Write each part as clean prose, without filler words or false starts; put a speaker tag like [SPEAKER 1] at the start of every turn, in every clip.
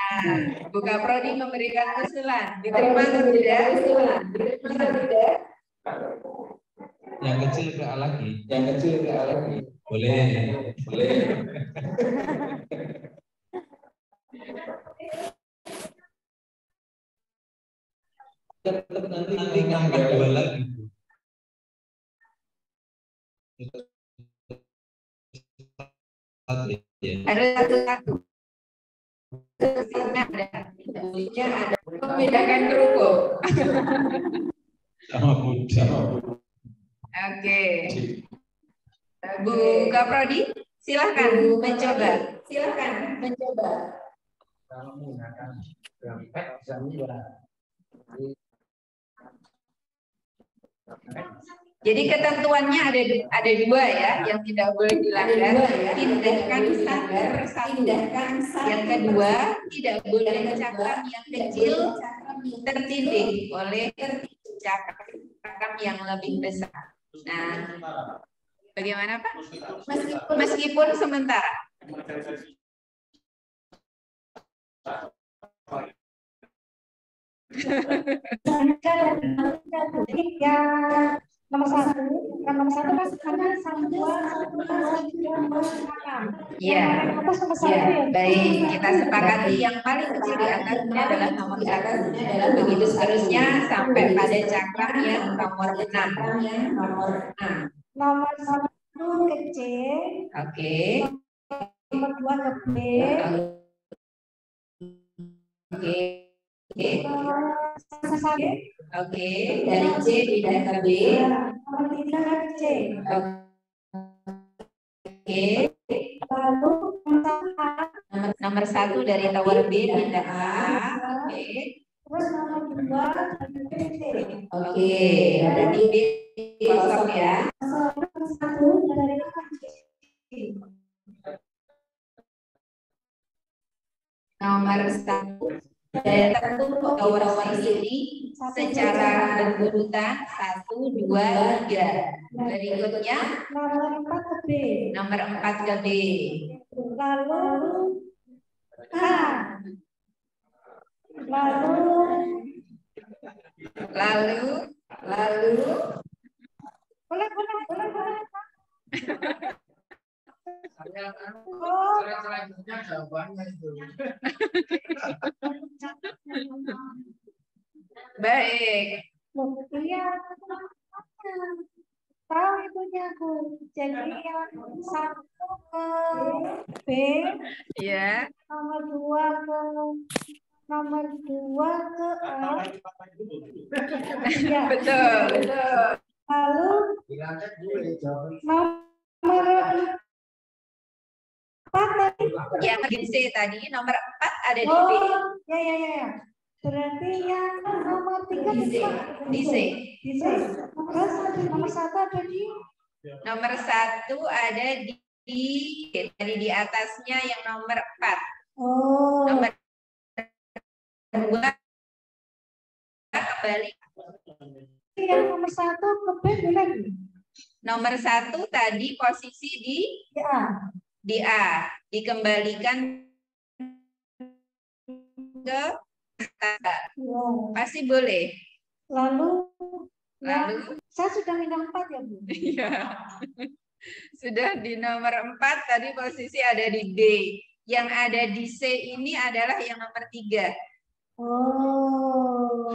[SPEAKER 1] Nah, Buka Prodi memberikan usulan. Diterima atau tidak?
[SPEAKER 2] Yang kecil ke A lagi. Boleh. Tetap nanti ngangkat dua lagi.
[SPEAKER 1] Ada satu-satu. Ada. Membedakan kerupuk.
[SPEAKER 2] Sama Budi.
[SPEAKER 1] Oke. Buka Prodi, silahkan mencoba.
[SPEAKER 3] Kalau menggunakan dompet bisa murah.
[SPEAKER 1] Jadi ketentuannya ada dua ya, yang tidak boleh dilanggar. Tindakan satu. Yang kedua, tidak boleh cakram yang kecil tertindih oleh cakram yang lebih besar. Nah, bagaimana Pak? Meskipun sementara.
[SPEAKER 4] Nomor satu mas karena
[SPEAKER 1] Iya, baik. Kita sepakati yang paling kecil di atasnya adalah nomor 1. Begitu seterusnya sampai pada cakram yang nomor 6.
[SPEAKER 4] Nomor 1 ke C.
[SPEAKER 1] Oke.
[SPEAKER 4] Nomor 2 ke B.
[SPEAKER 1] Oke.
[SPEAKER 4] Oke,
[SPEAKER 1] Dari C pindah ke B.
[SPEAKER 4] nomor 3 ke C.
[SPEAKER 1] Oke.
[SPEAKER 4] Lalu
[SPEAKER 1] Nomor 1 dari tower B pindah A. Oke.
[SPEAKER 4] terus nomor 2 ke C.
[SPEAKER 1] Oke. Berarti B kosong ya.
[SPEAKER 4] Nomor 1 dari C.
[SPEAKER 1] Nomor 1 dan tentu tower ini secara berurutan 1, 2, 3. Berikutnya
[SPEAKER 4] Nomor 4 ke B.
[SPEAKER 1] nomor 4 ke B.
[SPEAKER 4] Lalu A. Lalu boleh.
[SPEAKER 3] Selanjutnya jawabannya itu.
[SPEAKER 1] Baik.
[SPEAKER 4] Iya, tahu itunya aku. Jadi yang 1 ke B,
[SPEAKER 1] Ya.
[SPEAKER 4] nomor 2 ke A. Ya.
[SPEAKER 1] Betul.
[SPEAKER 4] Lalu
[SPEAKER 3] Dilanjut dulu jawabannya.
[SPEAKER 4] nomor 4 tadi.
[SPEAKER 1] Yang di C tadi nomor 4 ada di B.
[SPEAKER 4] Oh, ya. Berarti yang nomor 3
[SPEAKER 1] Di C.
[SPEAKER 4] Terus nomor 1 ada di
[SPEAKER 1] Nomor 1 ada di atasnya yang nomor 4.
[SPEAKER 4] Oh.
[SPEAKER 1] Nomor 2 kembali.
[SPEAKER 4] Yang nomor 1 ke B lagi.
[SPEAKER 1] Nomor 1 tadi posisi di A, dikembalikan ke pasti boleh.
[SPEAKER 4] Lalu saya sudah minta 4 ya Bu.
[SPEAKER 1] Iya. Sudah di nomor 4 tadi posisi ada di D. Yang ada di C ini adalah yang nomor 3.
[SPEAKER 4] Oh,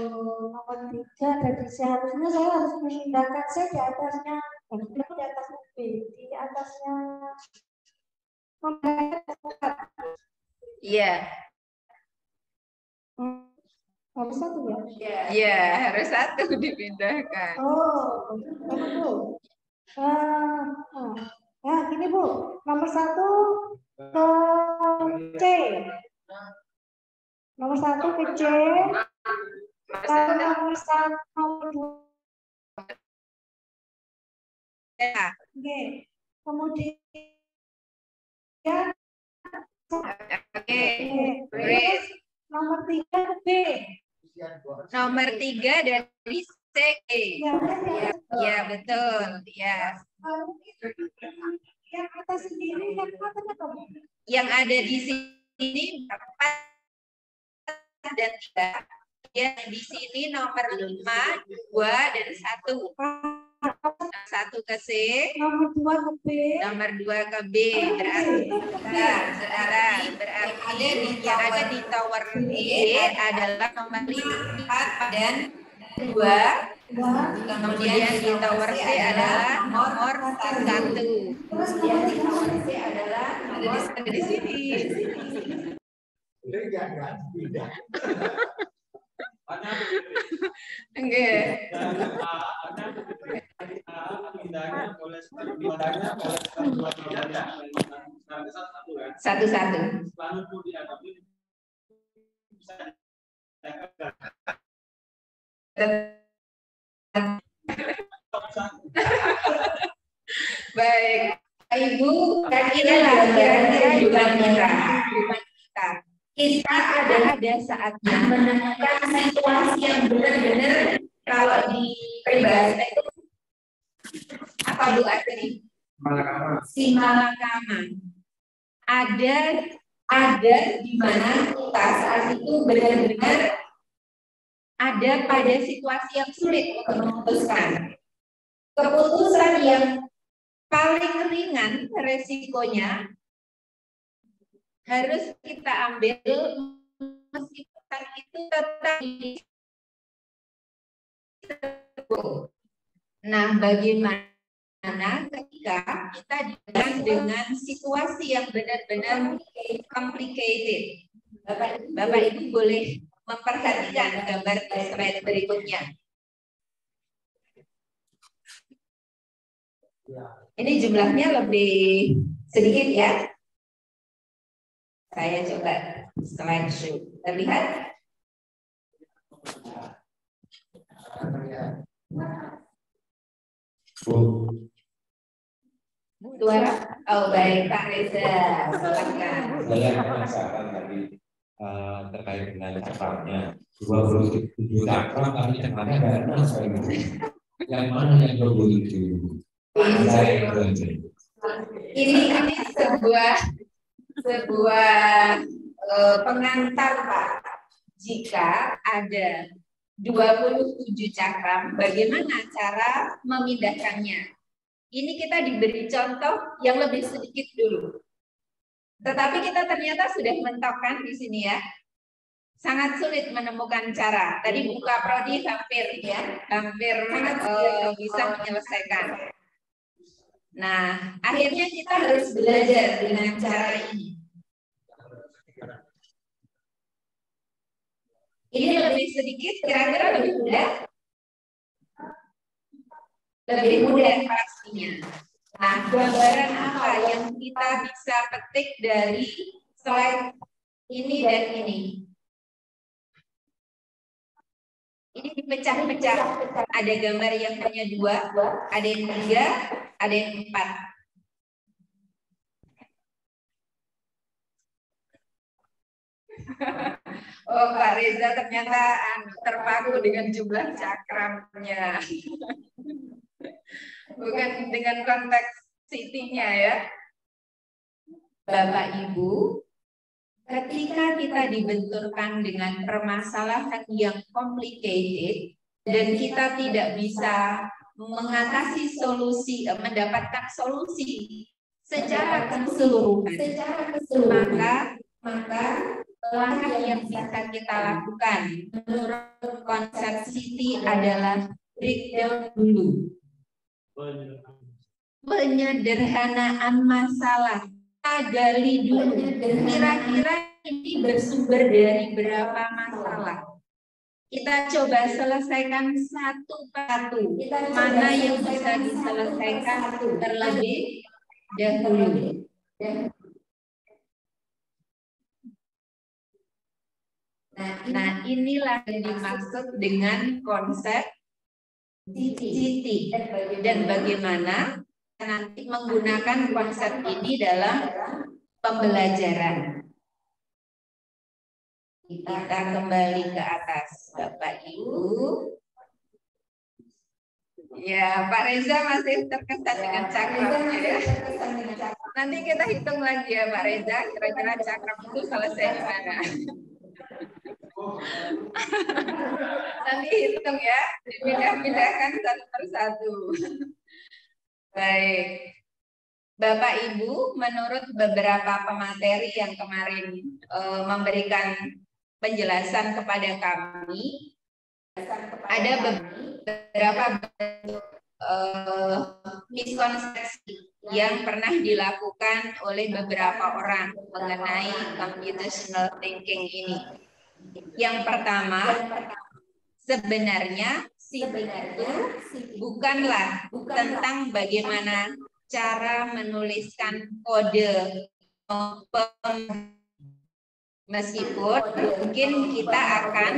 [SPEAKER 4] nomor 3 ada di C. Harusnya saya harus memindahkan C di atasnya. Di atasnya B. Di atasnya
[SPEAKER 1] Iya.
[SPEAKER 4] Harus 1 ya?
[SPEAKER 1] Iya, harus 1 dipindahkan.
[SPEAKER 4] Oh, Bu. Gini Bu, nomor 1 ke C. Nomor 1 ke C. Lalu nomor 2.
[SPEAKER 1] Ya.
[SPEAKER 4] Oke. Kemudian
[SPEAKER 1] Oke. Grace.
[SPEAKER 4] nomor 3 ke B.
[SPEAKER 1] Nomor 3 dari C. Ya, betul. Ya.
[SPEAKER 4] Yang atas sendiri yang mana?
[SPEAKER 1] Yang ada di sini ini 4 dan 3. Ya, di sini nomor 5, 2, dan 1. 1 ke C,
[SPEAKER 4] Nomor 2 ke B.
[SPEAKER 1] nomor 2 ke B. Berarti yang ada di tower B adalah nomor 4 dan 2. Kemudian di tower C adalah nomor 1. Kemudian di tower C adalah nomor di sini.
[SPEAKER 3] Tidak.
[SPEAKER 1] Enggak. Satu-satu. Baik, Ibu, inilah kira-kira jawaban kita. Kita ada saatnya menemukan situasi yang benar-benar kalau di peribahasa itu apa Bu Asri? Si malakama. Ada di mana kita saat itu benar-benar ada pada situasi yang sulit untuk memutuskan. Keputusan yang paling ringan resikonya harus kita ambil meskipun itu tetap di. Nah, bagaimana ketika kita dihadapkan dengan situasi yang benar-benar complicated? Bapak Ibu boleh memperhatikan gambar di slide berikutnya. Ini jumlahnya lebih sedikit ya. Saya coba slideshow. Terlihat? Suara? Oh baik, Pak Reza. Silakan.
[SPEAKER 2] Saya penasaran tadi terkait dengan cakranya 27 cakram, tapi cakranya nggak ada sekali. Yang mana yang 27?
[SPEAKER 1] Ini sebuah pengantar Pak. Jika ada 27 cakram, bagaimana cara memindahkannya? Ini kita diberi contoh yang lebih sedikit dulu. Tetapi kita ternyata sudah mentokkan di sini ya. Sangat sulit menemukan cara. Tadi buka prodi hampir bisa menyelesaikan. Nah, akhirnya kita harus belajar dengan cara ini. Ini lebih sedikit, kira-kira lebih mudah. Lebih mudah pastinya. Nah, gambaran apa yang kita bisa petik dari slide ini dan ini? Ini dipecah-pecah. Ada gambar yang hanya 2, ada yang 3, ada yang 4. Oh, Pak Reza ternyata terpaku dengan jumlah cakramnya. Bukan dengan konteks city-nya ya. Bapak Ibu, ketika kita dibenturkan dengan permasalahan yang complicated dan kita tidak bisa mengatasi solusi, mendapatkan solusi secara keseluruhan, maka langkah yang bisa kita lakukan menurut konsep City adalah breakdown dulu. Penyederhanaan masalah. Kita gali dulu. Kira-kira ini bersumber dari berapa masalah? Kita coba selesaikan satu persatu. Mana yang bisa diselesaikan terlebih dahulu. Nah, inilah yang dimaksud dengan konsep City. Dan bagaimana nanti menggunakan konsep ini dalam pembelajaran. Kita kembali ke atas, Bapak Ibu. Ya, Pak Reza masih terkesan dengan cakramnya ya. Nanti kita hitung lagi ya Pak Reza, kira-kira cakram itu selesai di mana. Nanti hitung ya, dipindah-pindahkan satu persatu. Baik. Bapak Ibu, menurut beberapa pemateri yang kemarin memberikan penjelasan kepada kami, ada beberapa bentuk miskonsepsi yang pernah dilakukan oleh beberapa orang mengenai computational thinking ini. Yang pertama, sebenarnya SIP itu bukanlah tentang bagaimana cara menuliskan kode, meskipun mungkin kita akan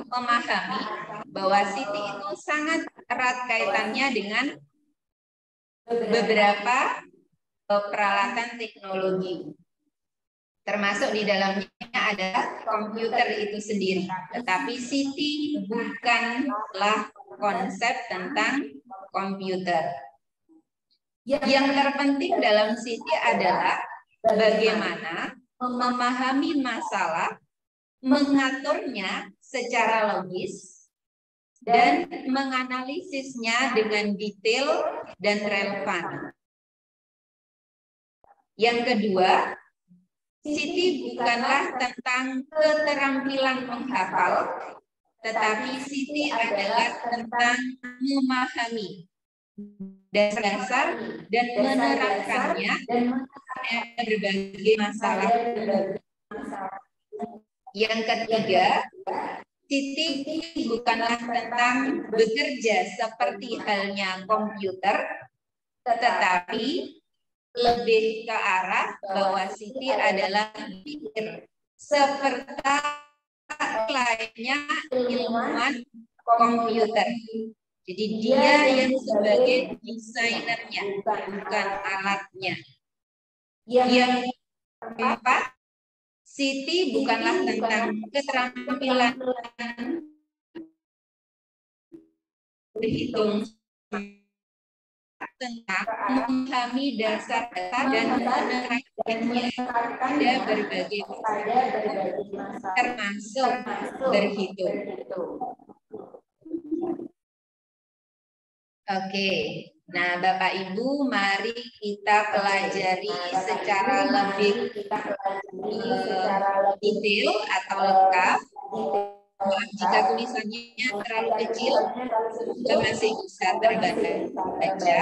[SPEAKER 1] memahami bahwa Siti itu sangat erat kaitannya dengan beberapa peralatan teknologi. Termasuk di dalamnya adalah komputer itu sendiri. Tetapi Siti bukanlah konsep tentang komputer. Yang terpenting dalam Siti adalah bagaimana memahami masalah, mengaturnya secara logis, dan menganalisisnya dengan detail dan relevan. Yang kedua, Siti bukanlah tentang keterampilan menghafal, tetapi Siti adalah tentang memahami dasar dan menerapkannya pada berbagai masalah. Yang ketiga, Siti bukanlah tentang bekerja seperti halnya komputer, tetapi lebih ke arah bahwa Siti adalah pikir seperti lainnya ilmuwan komputer. Jadi dia yang sebagai desainernya, bukan alatnya. Yang keempat, Siti bukanlah tentang keterampilan berhitung, tentang memahami dasar-dasar dan menerapkannya pada berbagai masalah, termasuk berhitung. Oke, nah Bapak Ibu, mari kita pelajari secara lebih detail atau lengkap. Jika tulisannya terlalu kecil, juga masih bisa terbaca.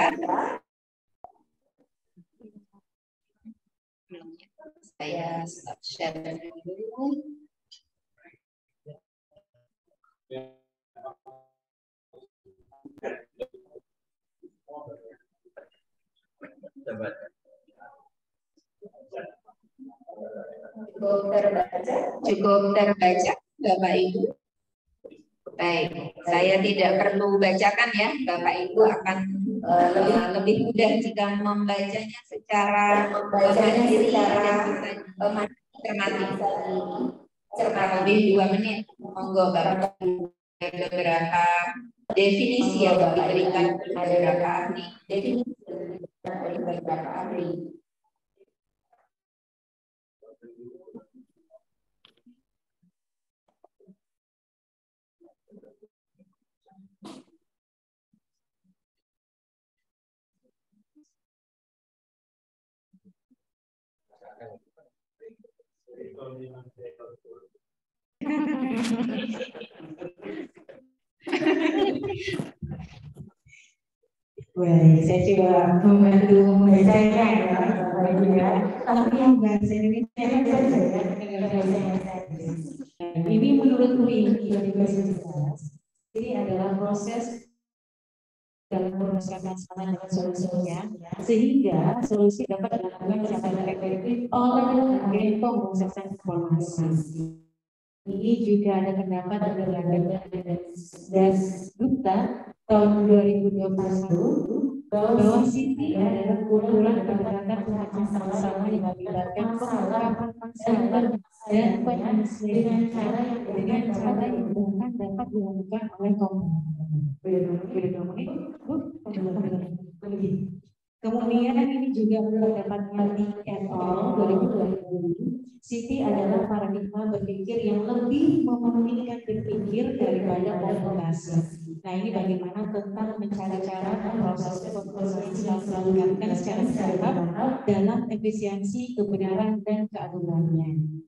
[SPEAKER 1] Saya stop share dulu. Cukup terbaca, Bapak Ibu. Baik, saya tidak perlu bacakan ya, Bapak Ibu akan lebih mudah jika membacanya secara mandiri dan bisa cermati. Kurang lebih 2 menit. Monggo Bapak Ibu, beberapa definisi yang diberikan beberapa ahli.
[SPEAKER 5] Baik, saya coba membantu membacanya ya, Bapak Ibu ya. Tapi yang bahasa Indonesia saja ya, dengan bahasa Inggris. Ini menurut UI 2011, ini adalah proses dalam merumuskan masalah dengan solusinya, sehingga solusi dapat dilakukan secara efektif oleh agen pemrosesan informasi. Ini juga ada pendapat dari Dasgupta tahun 2021 bahwa Siti adalah kumpulan pendekatan pemecah masalah yang melibatkan pengungkapan sumber dan penyelesaian dengan cara yang bahkan dapat dilakukan oleh komputer. Kemudian Kemudian ini juga pendapatnya di et al. 2020. City adalah paradigma berpikir yang lebih mementingkan berpikir daripada komputasi. Nah, ini bagaimana tentang mencari cara memproses informasi yang dilakukan secara bertahap dalam efisiensi, kebenaran, dan keadilannya.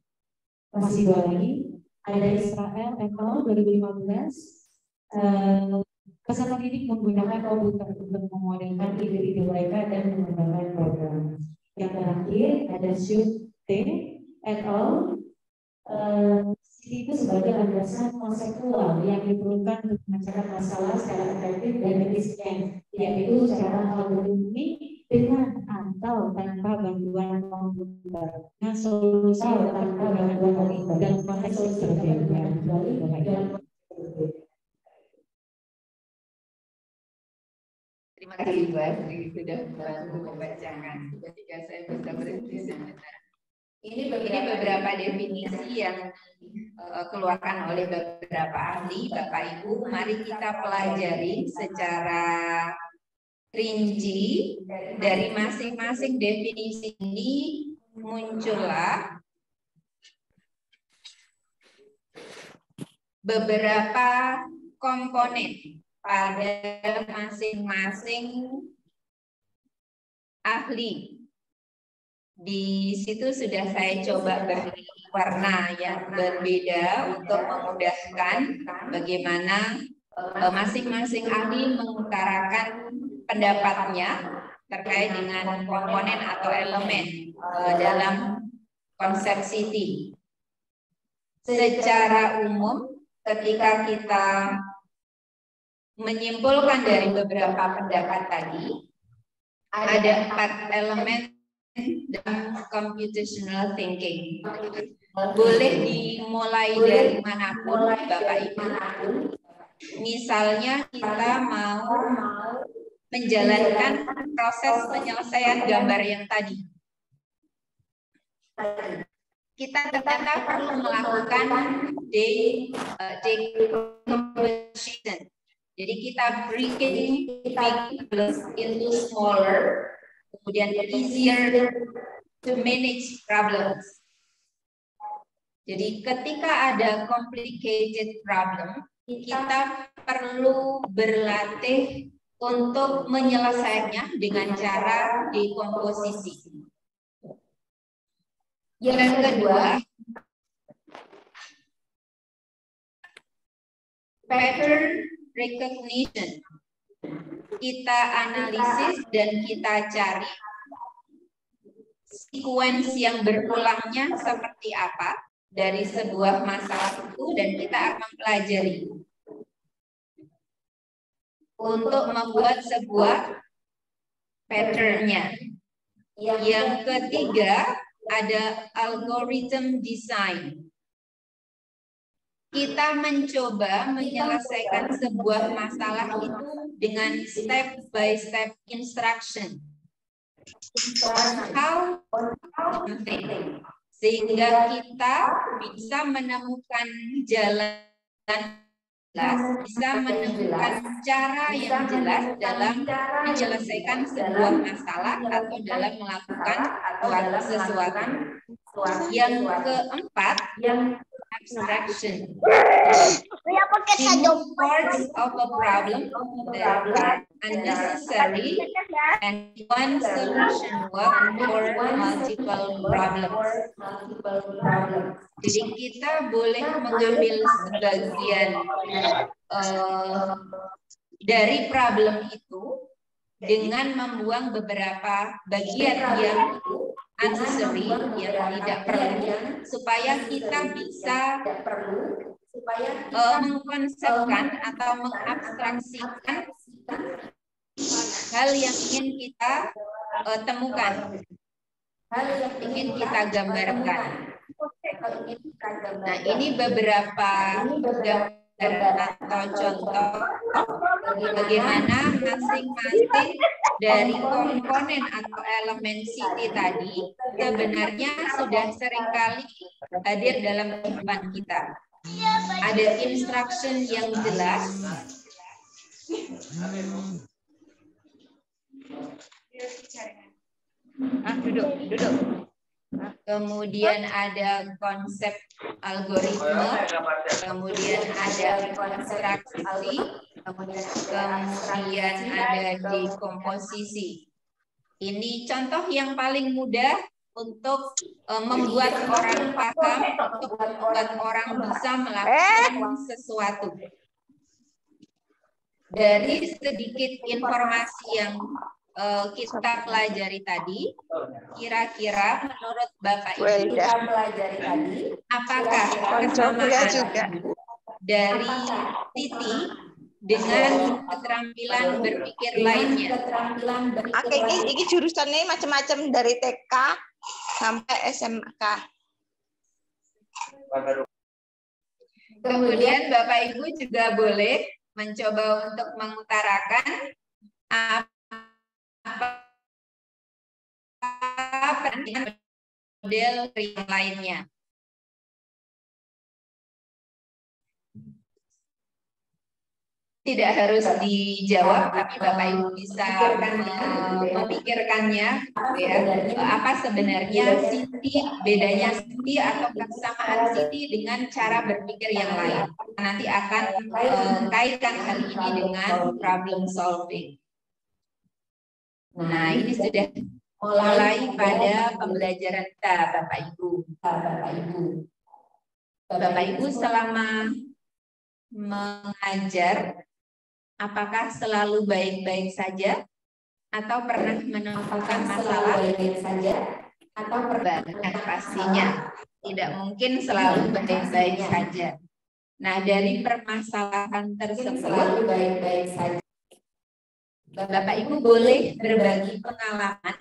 [SPEAKER 5] Masih dua lagi, ada Israel et al. 2015. Peserta didik menggunakan komputer untuk memodelkan ide-ide mereka dan mengembangkan program. Yang terakhir ada Shu T et al. Itu sebagai landasan konseptual yang diperlukan untuk memecahkan masalah secara efektif dan efisien, yaitu secara algoritmik dengan atau tanpa bantuan komputer. Nah, solusi tanpa bantuan komputer dalam konteks berbeda.
[SPEAKER 1] Terima kasih Bu Astri sudah membantu membacakan. Ketika saya bisa berhenti sebentar. Ini beberapa definisi yang keluarkan oleh beberapa ahli, Bapak Ibu. Mari kita pelajari secara rinci dari masing-masing definisi ini muncullah beberapa komponen pada masing-masing ahli. Di situ sudah saya coba beri warna yang berbeda untuk memudahkan bagaimana masing-masing ahli mengutarakan pendapatnya terkait dengan komponen atau elemen dalam konsep City. Secara umum, ketika kita menyimpulkan dari beberapa pendapat tadi, ada 4 elemen dalam computational thinking. Boleh dimulai dari manapun, Bapak Ibu. Misalnya kita mau menjalankan proses penyelesaian gambar yang tadi. Kita ternyata perlu melakukan decomposition. Jadi kita breaking big problems into smaller, kemudian easier to manage problems. Jadi ketika ada complicated problem, kita perlu berlatih untuk menyelesaikannya dengan cara dekomposisi. Yang kedua, pattern recognition. Kita analisis dan kita cari sequence yang berulangnya seperti apa dari sebuah masalah itu, dan kita akan pelajari untuk membuat sebuah patternnya. Yang ketiga, ada algorithm design. Kita mencoba menyelesaikan sebuah masalah itu dengan step by step instruction. How something, sehingga kita bisa menemukan jalan jelas, bisa menemukan cara yang jelas dalam menyelesaikan sebuah masalah atau dalam melakukan sesuatu. Yang keempat, abstraction. Remove parts of a problem that are unnecessary and one solution work for multiple problems. Jadi kita boleh mengambil sebagian dari problem itu dengan membuang beberapa bagian yang unnecessary, yang tidak perlu, supaya kita bisa mengkonsepkan atau mengabstraksikan hal yang ingin kita temukan, hal yang ingin kita gambarkan. Nah, ini beberapa gambar atau contoh bagaimana masing-masing dari komponen atau elemen City tadi sebenarnya sudah seringkali hadir dalam kehidupan kita. Ada instruction yang jelas, Duduk, duduk. Kemudian ada konsep algoritme, kemudian ada konstruksi, kemudian ada dekomposisi. Ini contoh yang paling mudah untuk membuat orang paham, untuk membuat orang bisa melakukan sesuatu. Dari sedikit informasi yang kita pelajari tadi, kira-kira menurut Bapak Ibu kita pelajari tadi, apakah kesamaan dari Titi dengan keterampilan berpikir lainnya?
[SPEAKER 6] Ini jurusannya macam-macam dari TK sampai SMK.
[SPEAKER 1] Kemudian Bapak Ibu juga boleh mencoba untuk mengutarakan apa perbedaan model yang lainnya. Tidak harus dijawab, tapi Bapak Ibu bisa memikirkannya, ya. Apa sebenarnya Siti, bedanya Siti atau kesamaan Siti dengan cara berpikir yang lain. Nanti akan kaitkan hal ini dengan problem solving. Nah, ini sudah mulai pada pembelajaran kita, Bapak Ibu. Bapak Ibu selama mengajar, apakah selalu baik-baik saja atau pernah menemukan masalah baik-baik saja atau banyak? Pastinya tidak mungkin selalu baik-baik saja. Nah, dari permasalahan tersebut selalu baik-baik saja, Bapak Ibu boleh berbagi pengalaman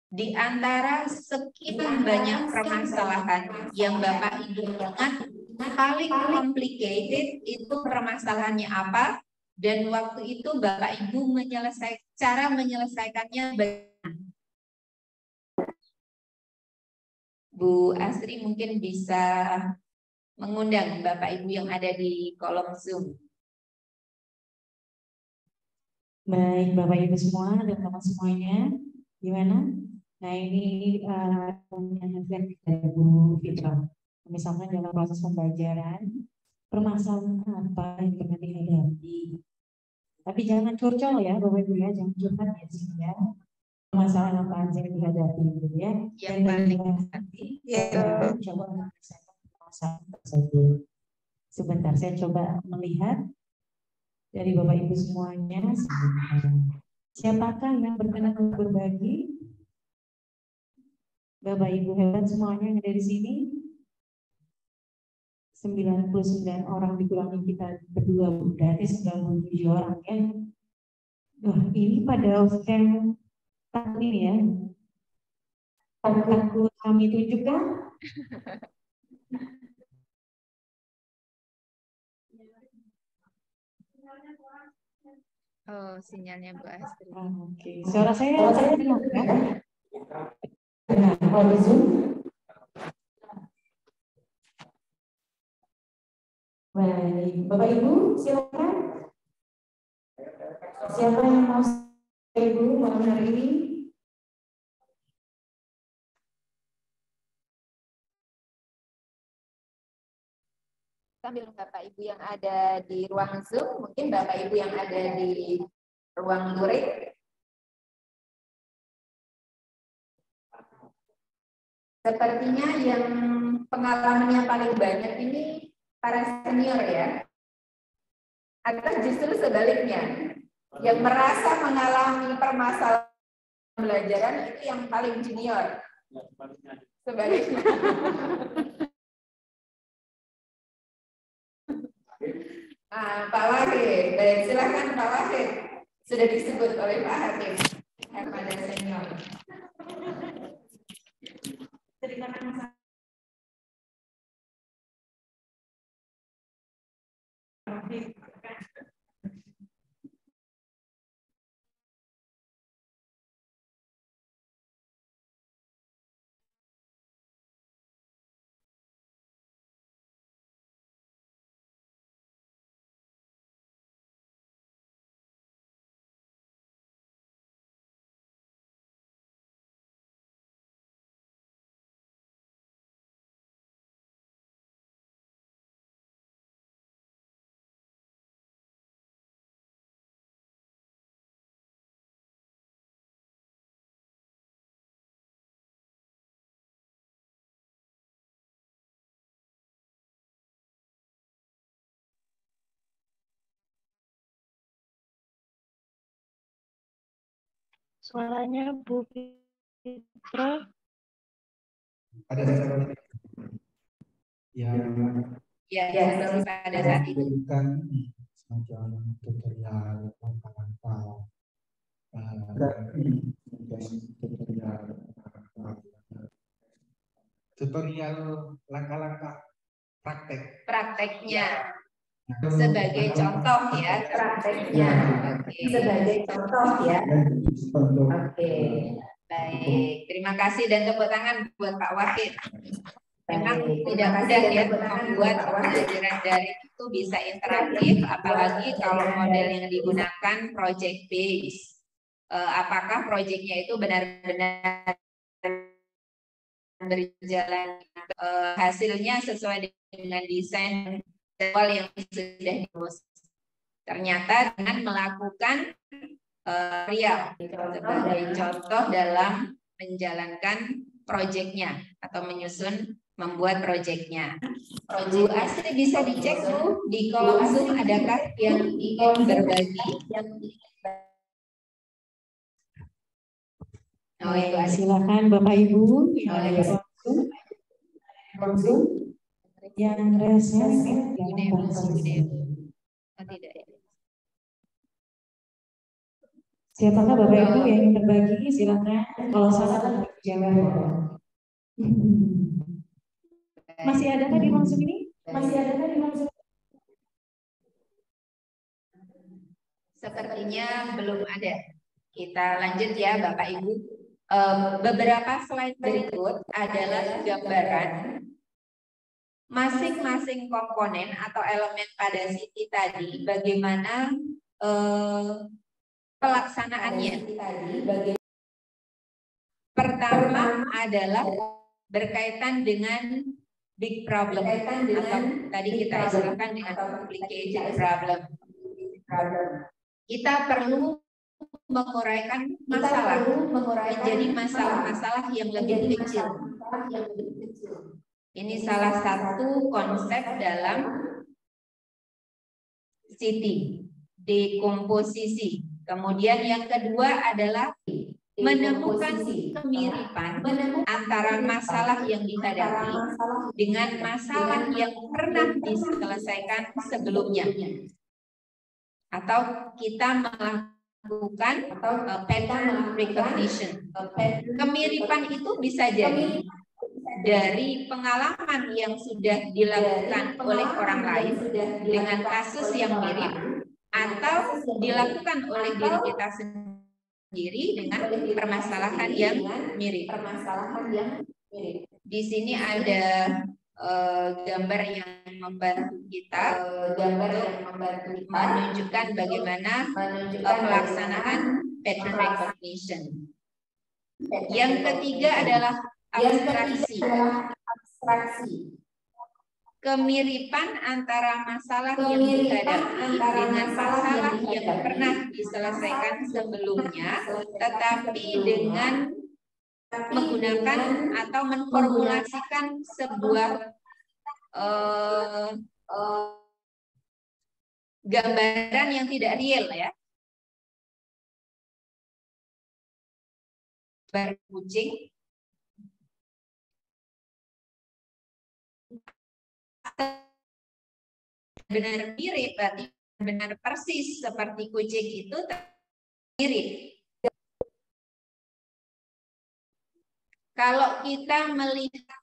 [SPEAKER 1] di antara sekian banyak permasalahan yang Bapak Ibu ingat paling complicated itu permasalahannya apa, dan waktu itu Bapak Ibu cara menyelesaikannya bagaimana? Bu Asri mungkin bisa mengundang Bapak Ibu yang ada di kolom Zoom.
[SPEAKER 5] Baik, Bapak Ibu semua dan teman semuanya, gimana? Nah, ini yang Bu Fitra. Misalkan dalam proses pembelajaran, permasalahan apa yang pernah dihadapi. Tapi jangan curcol ya, Bapak Ibu ya, jangan curhat ya sih ya. Permasalahan apa aja yang dihadapi gitu ya.
[SPEAKER 1] Yang paling
[SPEAKER 5] nanti coba menyelesaikan permasalahan tersebut. Sebentar, saya coba melihat dari Bapak Ibu semuanya. Siapakah yang berkenan untuk berbagi? Bapak Ibu hebat semuanya yang ada di sini. 99 orang dikurangi kita berdua, berarti 97 orang ya. Wah, ini pada scan tahun ini ya. Takut kami itu juga.
[SPEAKER 1] Oh, sinyalnya Bu Astri.
[SPEAKER 5] Oke. Suara saya dengar kan? Benar, kalau Zoom. Baik, Bapak Ibu silakan. Siapa yang mau Ibu malam hari ini?
[SPEAKER 1] Sambil Bapak Ibu yang ada di ruang Zoom, mungkin Bapak Ibu yang ada di ruang luring. Sepertinya yang pengalamannya paling banyak ini para senior ya. Atau justru sebaliknya, yang merasa mengalami permasalahan pembelajaran itu yang paling junior. Sebaliknya. Pak Wahid, baik, silakan Pak Wahid. Sudah disebut oleh Pak Hakim kepada senior. Terima kasih.
[SPEAKER 7] Suaranya Bu Fitra.
[SPEAKER 3] Ada satu yang
[SPEAKER 1] Ya, seperti pada saat itu.
[SPEAKER 3] berikan semacam tutorial langkah-langkah tutorial langkah-langkah
[SPEAKER 1] Prakteknya sebagai contoh ya, prakteknya. Oke. Sebagai contoh ya. Oke. Baik, terima kasih dan tepuk tangan buat Pak Wahid. Memang tidak mudah ya membuat pembelajaran daring itu bisa interaktif, apalagi kalau model yang digunakan project based. Apakah proyeknya itu benar-benar berjalan, hasilnya sesuai dengan desain awal yang sudah dirumus. Ternyata dengan melakukan real sebagai contoh dalam menjalankan proyeknya atau menyusun membuat proyeknya. Bu Astri bisa dicek tuh di kolom Zoom adakah yang ingin berbagi?
[SPEAKER 5] Oh, ya, silakan Bapak Ibu yang ada di kolom Zoom yang resnya
[SPEAKER 1] tidak ya.
[SPEAKER 5] Siapakah Bapak Ibu yang ingin berbagi? Silakan. Kalau salah jangan. Masih adakah di kolom Zoom ini? Masih adakah di kolom Zoom?
[SPEAKER 1] Sepertinya belum ada. Kita lanjut ya Bapak Ibu. Beberapa slide berikut adalah gambaran masing-masing komponen atau elemen pada Siti tadi, bagaimana pelaksanaannya. Pertama adalah berkaitan dengan big problem atau tadi kita istilahkan dengan complicated problem. Kita perlu menguraikan masalah menjadi masalah-masalah yang lebih kecil. Ini salah satu konsep dalam Siti, dekomposisi. Kemudian yang kedua adalah menemukan kemiripan antara masalah yang dihadapi dengan masalah yang pernah diselesaikan sebelumnya. Atau kita melakukan pattern recognition. Kemiripan itu bisa jadi dari pengalaman yang sudah dilakukan oleh orang lain dengan kasus yang mirip, atau dilakukan oleh diri kita sendiri dengan permasalahan yang mirip. Di sini ada gambar yang membantu kita menunjukkan bagaimana pelaksanaan pattern recognition. Yang ketiga adalah abstraksi. Kemiripan antara masalah yang dihadapi dengan masalah yang pernah diselesaikan sebelumnya, tetapi dengan menggunakan atau memformulasikan sebuah gambaran yang tidak real ya. Gambar kucing benar mirip, berarti benar persis seperti kucing itu mirip. Kalau kita melihat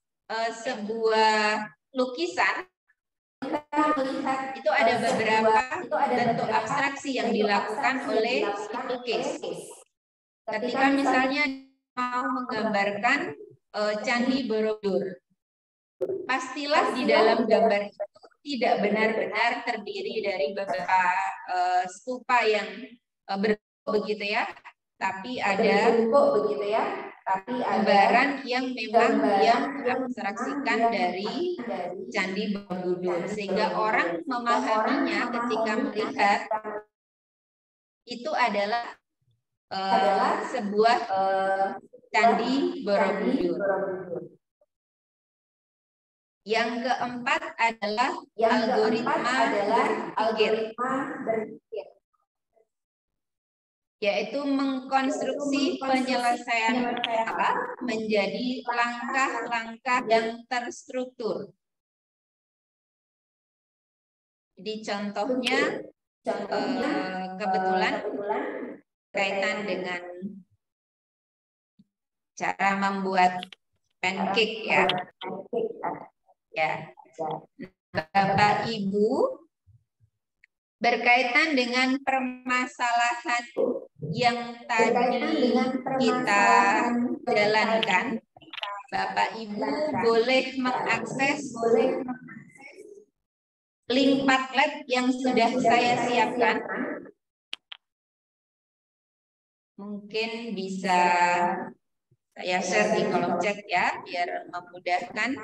[SPEAKER 1] sebuah lukisan, kita melihat itu ada beberapa bentuk abstraksi yang dilakukan oleh si pelukis. Ketika misalnya mau menggambarkan Candi Borobudur, pastilah di dalam gambar itu tidak benar-benar terdiri dari beberapa stupa yang begitu ya, tapi ada gambaran yang memang yang abstraksikan dari Candi Borobudur, sehingga orang memahaminya ketika melihat itu adalah sebuah Candi Borobudur. Yang keempat adalah algoritma berpikir. yaitu mengkonstruksi penyelesaian masalah menjadi langkah-langkah yang terstruktur. Jadi contohnya kebetulan kaitan dengan cara membuat pancake ya. Bapak Ibu, berkaitan dengan permasalahan yang tadi kita jalankan, Bapak Ibu boleh mengakses link Padlet yang sudah saya siapkan. Mungkin bisa saya share di kolom chat ya, biar memudahkan.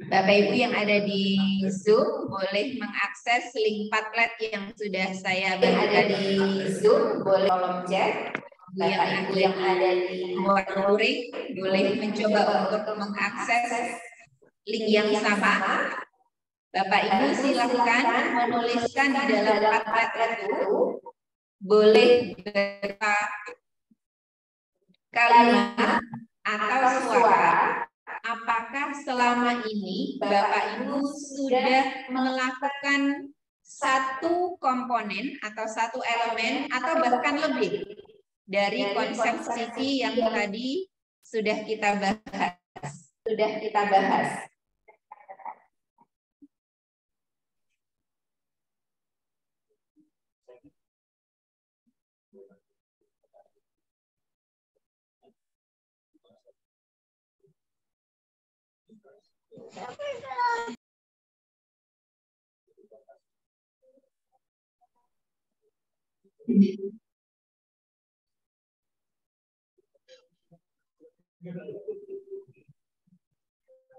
[SPEAKER 1] Bapak Ibu yang ada di Zoom boleh mengakses link Padlet yang sudah saya berikan di Zoom, boleh kolom chat. Bapak Ibu yang ada di luar luring boleh mencoba untuk mengakses link yang sama. Bapak Ibu silakan menuliskan di dalam Padlet itu boleh berupa kalimat atau suara. Apakah selama ini Bapak Ibu sudah melakukan satu komponen atau satu elemen atau bahkan lebih dari konsep Siti yang tadi sudah kita bahas.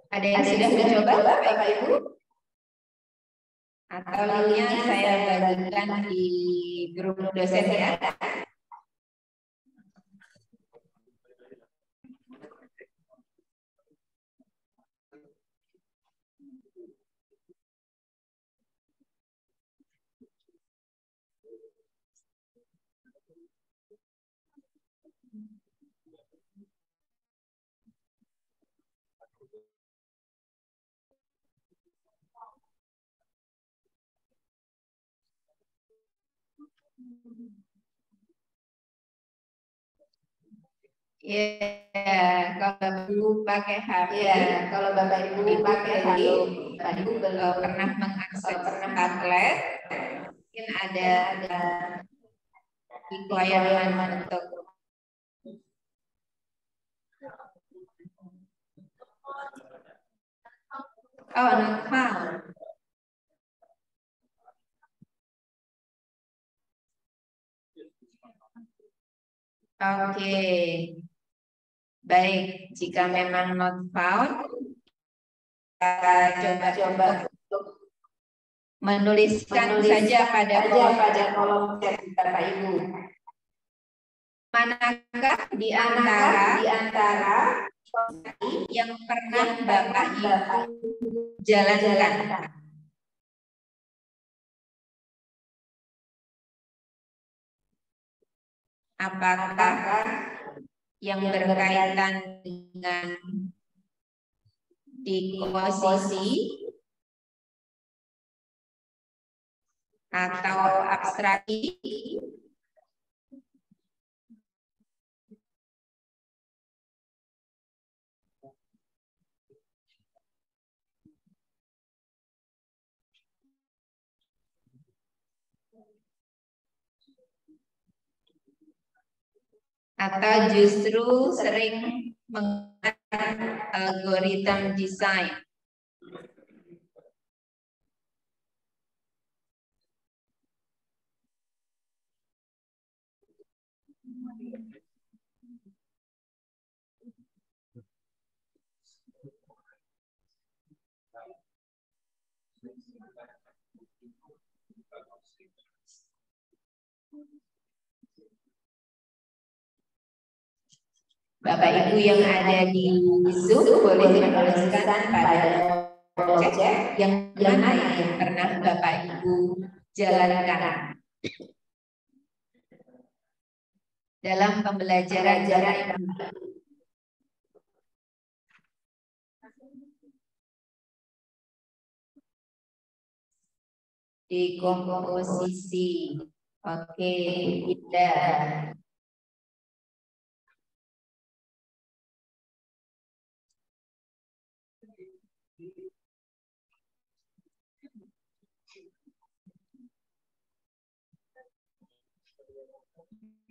[SPEAKER 1] Ada yang sudah mencoba, Bapak Ibu? Atau linknya saya bagikan di grup dosen ya? Ya, kalau Bapak Ibu pakai HP, kalau Bapak Ibu pakai HP, Bapak Ibu belum pernah mengakses Padlet, mungkin ada requirement untuk not found. Oke. Baik, jika memang not found, kita coba untuk menuliskan saja pada kolom chat Bapak Ibu. Manakah di antara yang pernah Bapak Ibu jalankan? Apakah yang berkaitan dengan dekomposisi atau abstraksi, atau justru sering menggunakan algoritma desain? Bapak Ibu yang ada di Zoom boleh menuliskan pada project yang mana yang pernah Bapak Ibu jalankan dalam pembelajaran jarak jauh. Di komposisi. Oke, Indah.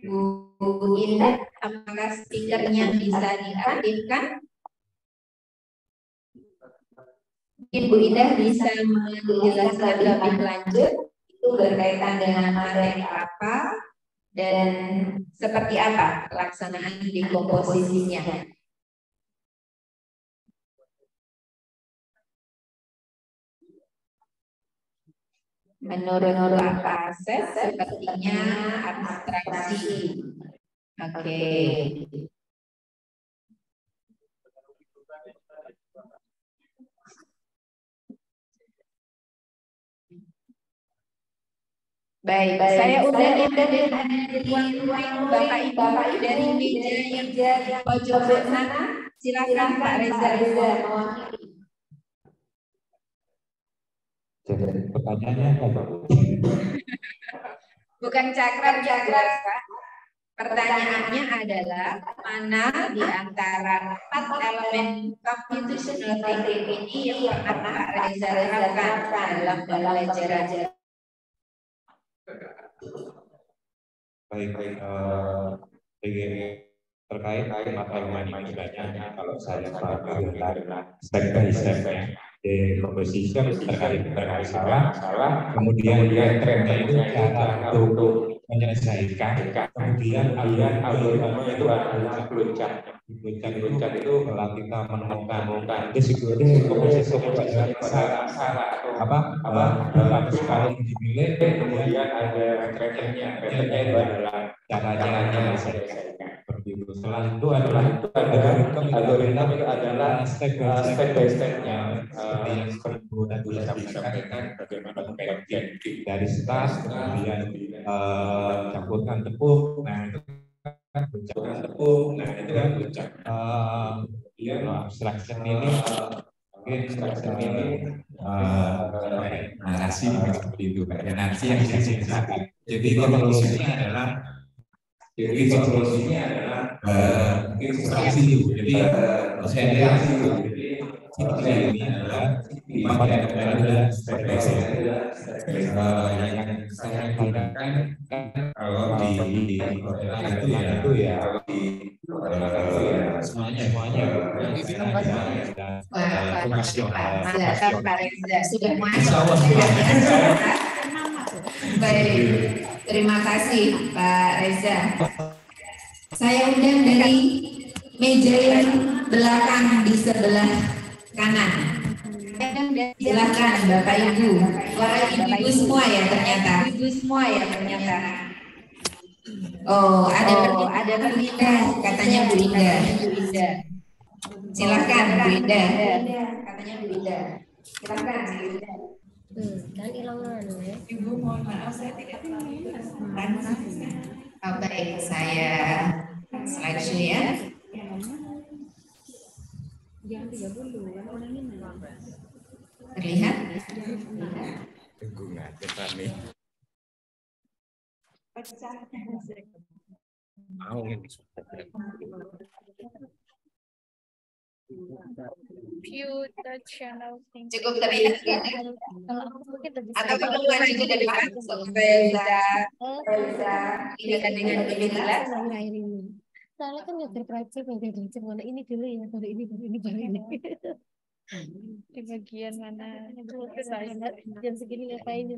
[SPEAKER 1] Bu Indah, apakah speakernya bisa diaktifkan? Mungkin Bu Indah bisa menjelaskan lebih lanjut itu berkaitan dengan materi apa dan seperti apa pelaksanaan di komposisinya. Menurut Pak Asep sepertinya abstraksi. Oke. Baik, saya udah ada di ruang Bapak Ibu dari meja yang pojok sana. Silakan Pak Reza.
[SPEAKER 2] Pertanyaannya apa?
[SPEAKER 1] Bukan cakram, Pak. Pertanyaannya adalah mana di antara 4 elemen computational thinking ini yang pernah Pak Reza terapkan dalam pembelajaran.
[SPEAKER 2] Baik, terkait matematikanya, kalau saya paham step by step di composition terkait salah, kemudian trennya itu cara untuk menyelesaikan, kemudian algoritma itu adalah peluncang itu kalau kita menemukan risiko komposisi salah atau dipilih, kemudian ada trennya itu adalah caranya menyelesaikan. Seperti itu. Setelah itu adalah algoritma itu adalah step by stepnya seperti yang tadi disampaikan bagaimana pembagian dari start, kemudian campurkan tepung, nah itu kan campurkan tepung, nah itu kan puncak. Abstraction ini narasi seperti itu, narasi yang disingkat. Jadi evolusinya adalah abstraksi itu. Jadi saya ini adalah adalah yang saya gunakan kalau di itu ya semuanya
[SPEAKER 1] sudah baik, terima kasih Pak Reza. Saya undang dari meja yang belakang di sebelah kanan. Silakan Bapak Ibu. Wah, ibu semua ya ternyata. Oh, ada Bu Indah, katanya Bu Indah. Silakan Bu Indah. Katanya Bu Indah. Silakan Bu Indah.
[SPEAKER 4] Dan hilangan ya.
[SPEAKER 1] Ibu mohon maaf saya tidak tahu. Oh, baik, saya slideshow ya.
[SPEAKER 4] Yang 30 kan orang ini.
[SPEAKER 1] Terlihat?
[SPEAKER 7] View the channel.
[SPEAKER 1] Cukup terlihat ya? Atau perlu maju ke depan bisa dilihat dengan lebih jelas?
[SPEAKER 4] Soalnya kan nggak berproject mana ini dulu ya, baru ini.
[SPEAKER 7] Di bagian mana?
[SPEAKER 4] Jam segini ngapain?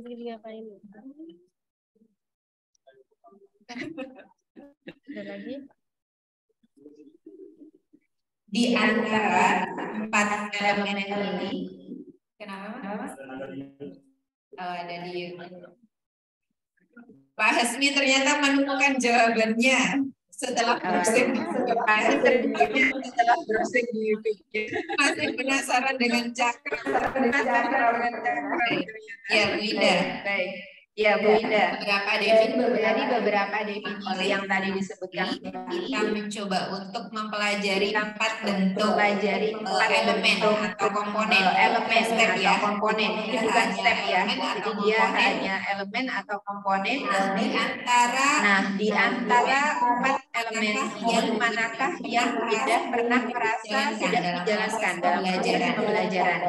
[SPEAKER 7] Ada lagi?
[SPEAKER 1] Di antara 4 elemen ini, kenapa? Oh, ada di Pak Hasmi ternyata menemukan jawabannya. setelah browsing setelah browsing di YouTube masih penasaran dengan cakra. Ya Bu Ida, baik. Ya Bu Ida, dari beberapa definisi yang tadi disebutkan, kita mencoba untuk mempelajari 4 bentuk elemen atau komponen. Elemen step atau komponen, ini bukan step ya. Jadi dia hanya elemen atau komponen. Di antara 4 elemen yang manakah yang tidak pernah merasa tidak dijelaskan dalam proses pembelajaran?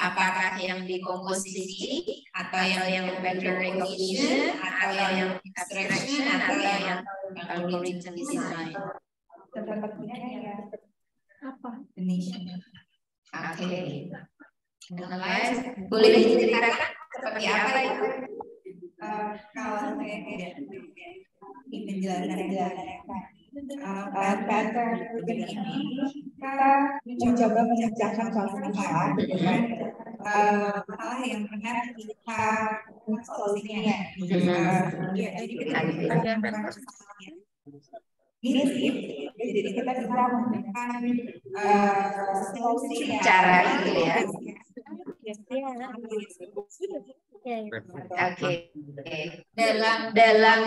[SPEAKER 1] Apakah yang di komposisi atau yang pattern recognition atau yang abstraction atau yang algorithm design?
[SPEAKER 4] Apa?
[SPEAKER 1] Oke. Boleh diceritakan seperti apa itu?
[SPEAKER 8] Kalau saya tidak menjelaskan pattern ini, kita mencoba memecahkan masalah dengan hal yang pernah kita solusinya. Jadi kita mirip, jadi kita bisa menemukan solusi
[SPEAKER 1] cara itu ya. Oke. Dalam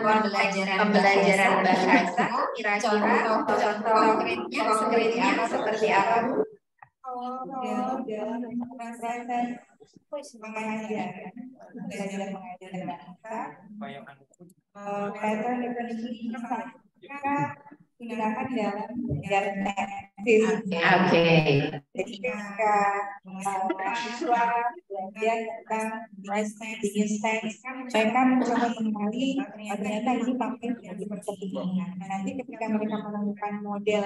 [SPEAKER 1] pembelajaran bahasa, kira-kira contoh konkretnya seperti apa?
[SPEAKER 8] Dalam proses pengajaran bahasa, pattern recognition kita gunakan dalam teknis.
[SPEAKER 1] Oke.
[SPEAKER 8] Jadi ketika mahasiswa belajar tentang business science, mereka mencoba mengenali ternyata ini pakai dari perkembangan. Nanti ketika mereka menemukan model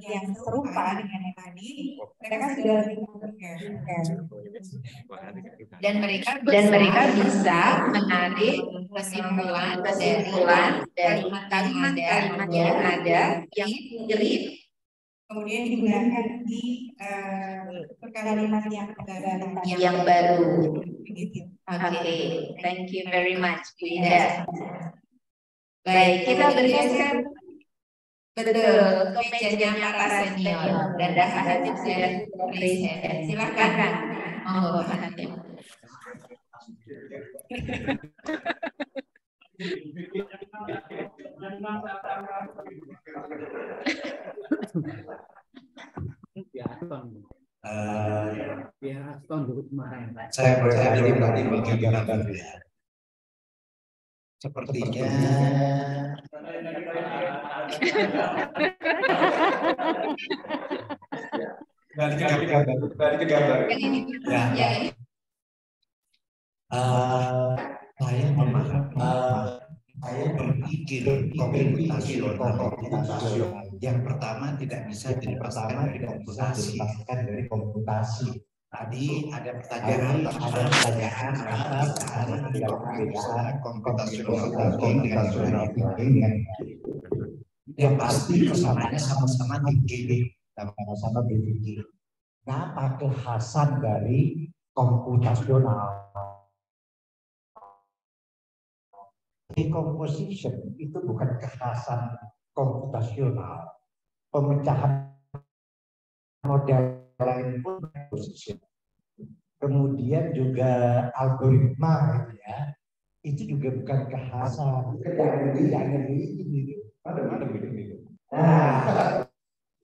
[SPEAKER 8] yang serupa dengan yang tadi, mereka sudah lebih
[SPEAKER 1] dan mereka bisa menarik kesimpulan dari kalimat-kalimat yang ada yang mirip,
[SPEAKER 8] kemudian digunakan di kalimat yang
[SPEAKER 1] baru. Oke, thank you very much, Bu Ida. Baik, kita bergeser ke mejanya para senior dan Pak Hatip sudah present. Silakan, monggo Pak Hatip.
[SPEAKER 3] Saya boleh bagaimana ya? Sepertinya balik ke gambar. Ya. Saya memahami, saya berpikir komputasional. Yang pertama tidak bisa dilepaskan dari komputasi. Tadi ada pertanyaan apa perbedaan computational thinking dengan yang pasti persamanya sama-sama berpikir. Apa kekhasan dari komputasional? Decomposition itu bukan kekhasan komputasional. Pemecahan model lain pun decomposition. Kemudian juga algoritma gitu ya. Itu juga bukan kekhasan. Nah,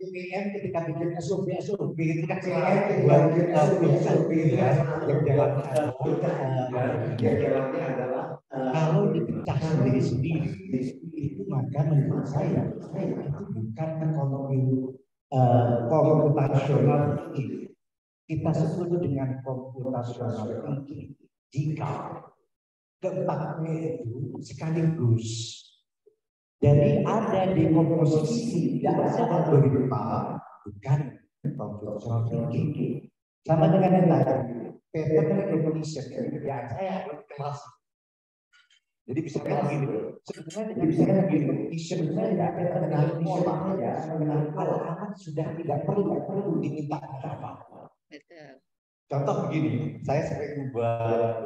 [SPEAKER 3] IPM ketika bikin SOP itu kan yang jalannya adalah kalau dipecah sendiri itu maka menurut saya itu bukan komputasional thinking. Kita sebut dengan komputasional thinking jika keempatnya itu sekaligus. Jadi ada dekomposisi, tidak ada algoritma, bukan computational thinking. Sama dengan yang tadi, pattern recognition, kerjaan saya kelas. Jadi bisa begini, sebenarnya bisa begini, sebenarnya tidak ada mengenal pola saja, mengenal alamat sudah tidak perlu diminta apa-apa. Contoh begini, saya sering buat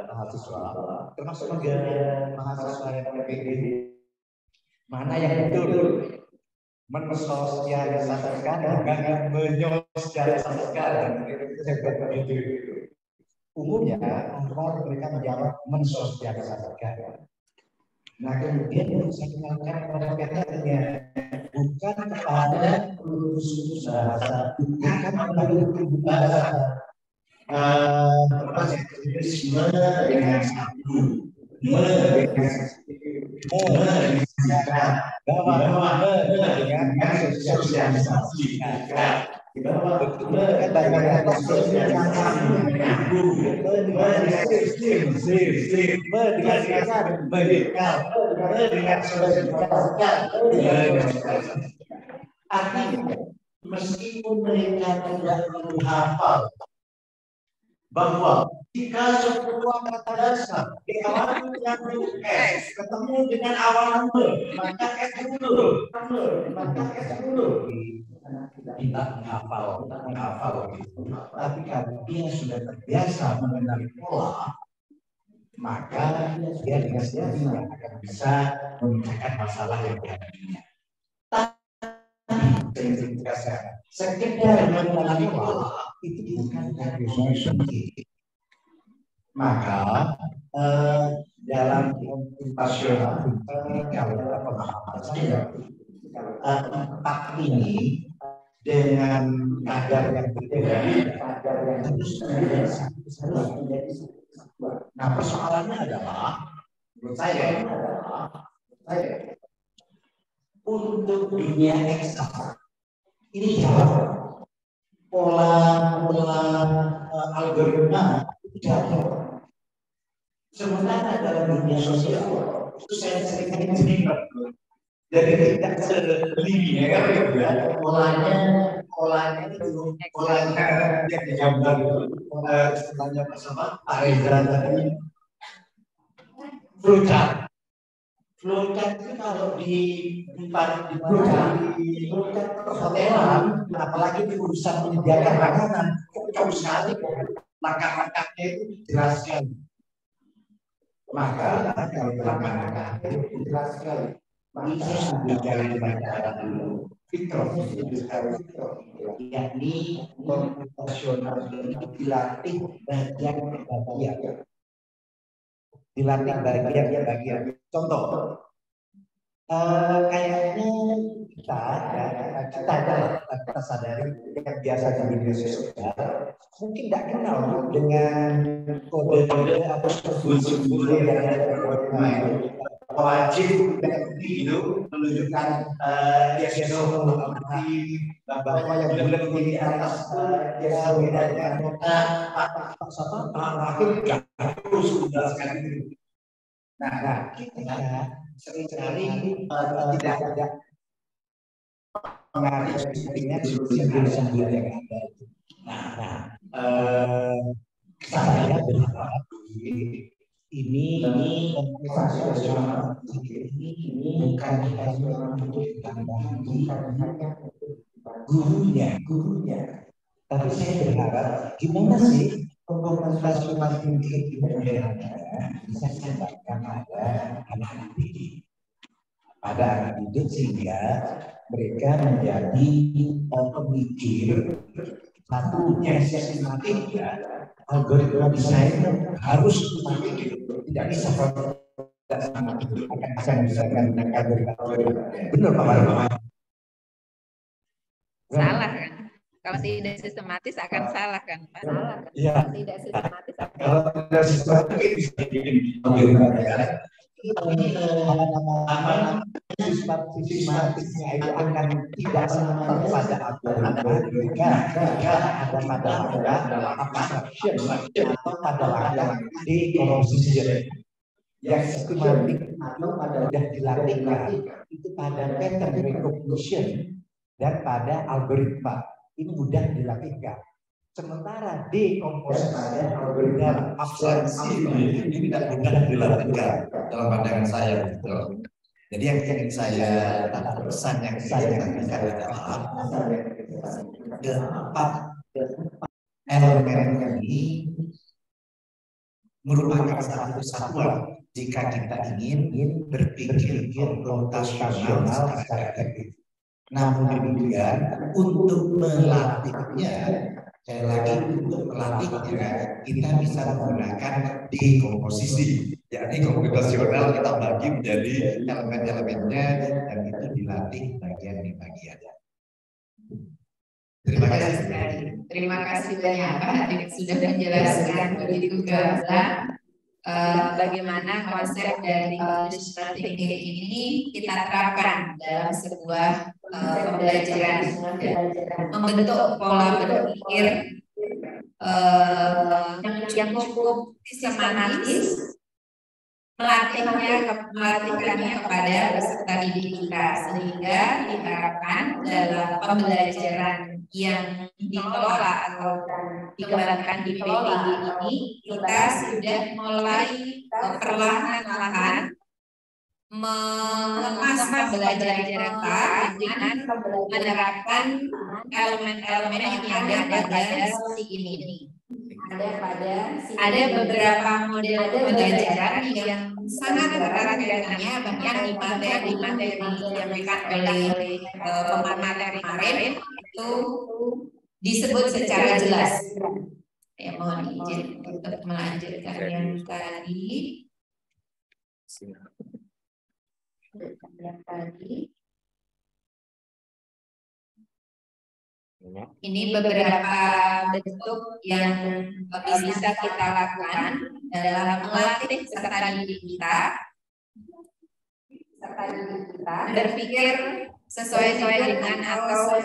[SPEAKER 3] mahasiswa, termasuk juga mahasiswa yang PPD, mana yang betul mensosialisasikan dan menyosialisasikan. Umumnya mereka menjawab mensosialisasikan. Nah kemudian saya kenalkan pada PTN-nya, bukan kepada khusus bahasa, bukan kepada guru bahasa. Dengan satu, dengan sosialisasi, artinya meskipun mereka tidak perlu hafal bahwa jika sebuah kata dasar diawali dengan S ketemu dengan awalan B, maka S dulu, tidak menghafal gitu. Tapi kalau dia sudah terbiasa mengenali pola, maka dia dengan sendirinya akan bisa memecahkan masalah yang dihadapinya. Sekedar mengenali pola itu bukan solusi. Maka dalam komputasional kalau pemahaman saya empat ini dengan kadar yang berbeda harus menjadi sebuah. Nah persoalannya adalah menurut saya untuk dunia eksak ini jauh pola algoritma jauh. Sementara dalam dunia sosial itu saya sering cerita, jadi tidak selinier gitu ya. Polanya itu polanya yang digambar istilahnya bersama Pak Reza tadi. Flowchart itu kalau di perhotelan, apalagi di urusan menyediakan makanan, jauh sekali langkah-langkahnya itu jelas sekali. Maka kalau langkah-langkah itu jelas sekali. Itu sudah cara dulu. Fitrah, yakni komputasional itu dilatih bagian. Dilatih bagian. Contoh, kayaknya kita sadari yang biasa di media sosial mungkin tidak kenal dengan kode-kode atau simbol yang ada di wajib itu menunjukkan bahwa yang bulat di atas bedanya nota akhir harus menjelaskan itu. Nah kita seringkali tidak mengarah sepertinya simbol-simbol yang ada. Saya berharap ini komputasional ini bukan hanya untuk tambahan gurunya, tapi saya berharap gimana sih komputasional ini bisa disampaikan pada anak-anak didik, sehingga mereka menjadi pemikir satunya sistematik ya. Algoritma desain harus tidak bisa akan bisa misalkan algoritma. Benar Pak?
[SPEAKER 1] Salah kan? Kalau tidak sistematis akan salah kan Pak?
[SPEAKER 3] Iya.
[SPEAKER 1] Kalau tidak sistematis akan.
[SPEAKER 3] Kalau tidak sistematis bisa bikin algoritma ya. Sistematisnya itu akan tidak sama pada algoritma jika ada pada abstraction atau pada langkah decomposition. Yang sistematik atau pada sudah dilatihkan itu pada pattern recognition dan pada algoritma ini mudah dilatihkan. Sementara decomposition algoritma abstraksi ini tidak mudah dilatihkan dalam pandangan saya. Betul. Jadi yang ingin saya pesan yang saya sampaikan adalah elemen ini merupakan satu kesatuan jika kita ingin berpikir rotasional secara efektif. Namun demikian, untuk melatihnya, sekali lagi untuk melatihnya, kita bisa menggunakan dekomposisi. Yakni komputasional kita bagi menjadi elemen-elemennya dan itu dilatih bagian demi bagian. Terima kasih.
[SPEAKER 1] Terima kasih banyak Pak Hadim sudah menjelaskan begitu gamblang bagaimana konsep dari conditional thinking ini kita terapkan dalam sebuah pembelajaran membentuk pola berpikir yang cukup sistematis, melatihkannya kepada peserta didik kita sehingga diharapkan dalam pembelajaran yang dikelola atau dikembangkan di PPG ini kita sudah mulai perlahan-lahan mengemas pembelajaran kita dengan menerapkan elemen-elemen yang ada pada sesi ini. Ada beberapa model pembelajaran yang sangat erat kaitannya bahkan di materi yang disampaikan oleh pemateri kemarin itu disebut secara jelas. Ya, mohon izin untuk melanjutkan yang tadi. Ini beberapa bentuk yang bisa kita lakukan dalam melatih peserta didik kita berpikir sesuai dengan atau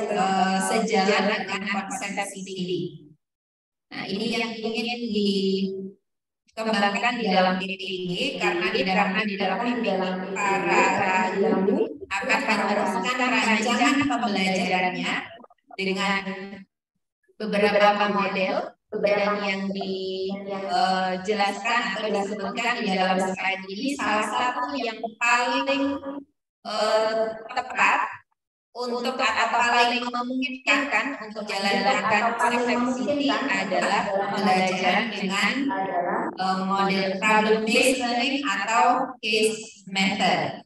[SPEAKER 1] sejalan dengan konsep ini. Nah, ini yang ingin dikembangkan di dalam PPG karena di dalam PPG para guru akan merumuskan rancangan pembelajarannya dengan beberapa model dan yang dijelaskan atau disebutkan di dalam slide ini salah satu yang paling tepat untuk atau paling memungkinkan untuk jalankan konsep ini adalah pembelajaran dengan model problem based learning atau case method.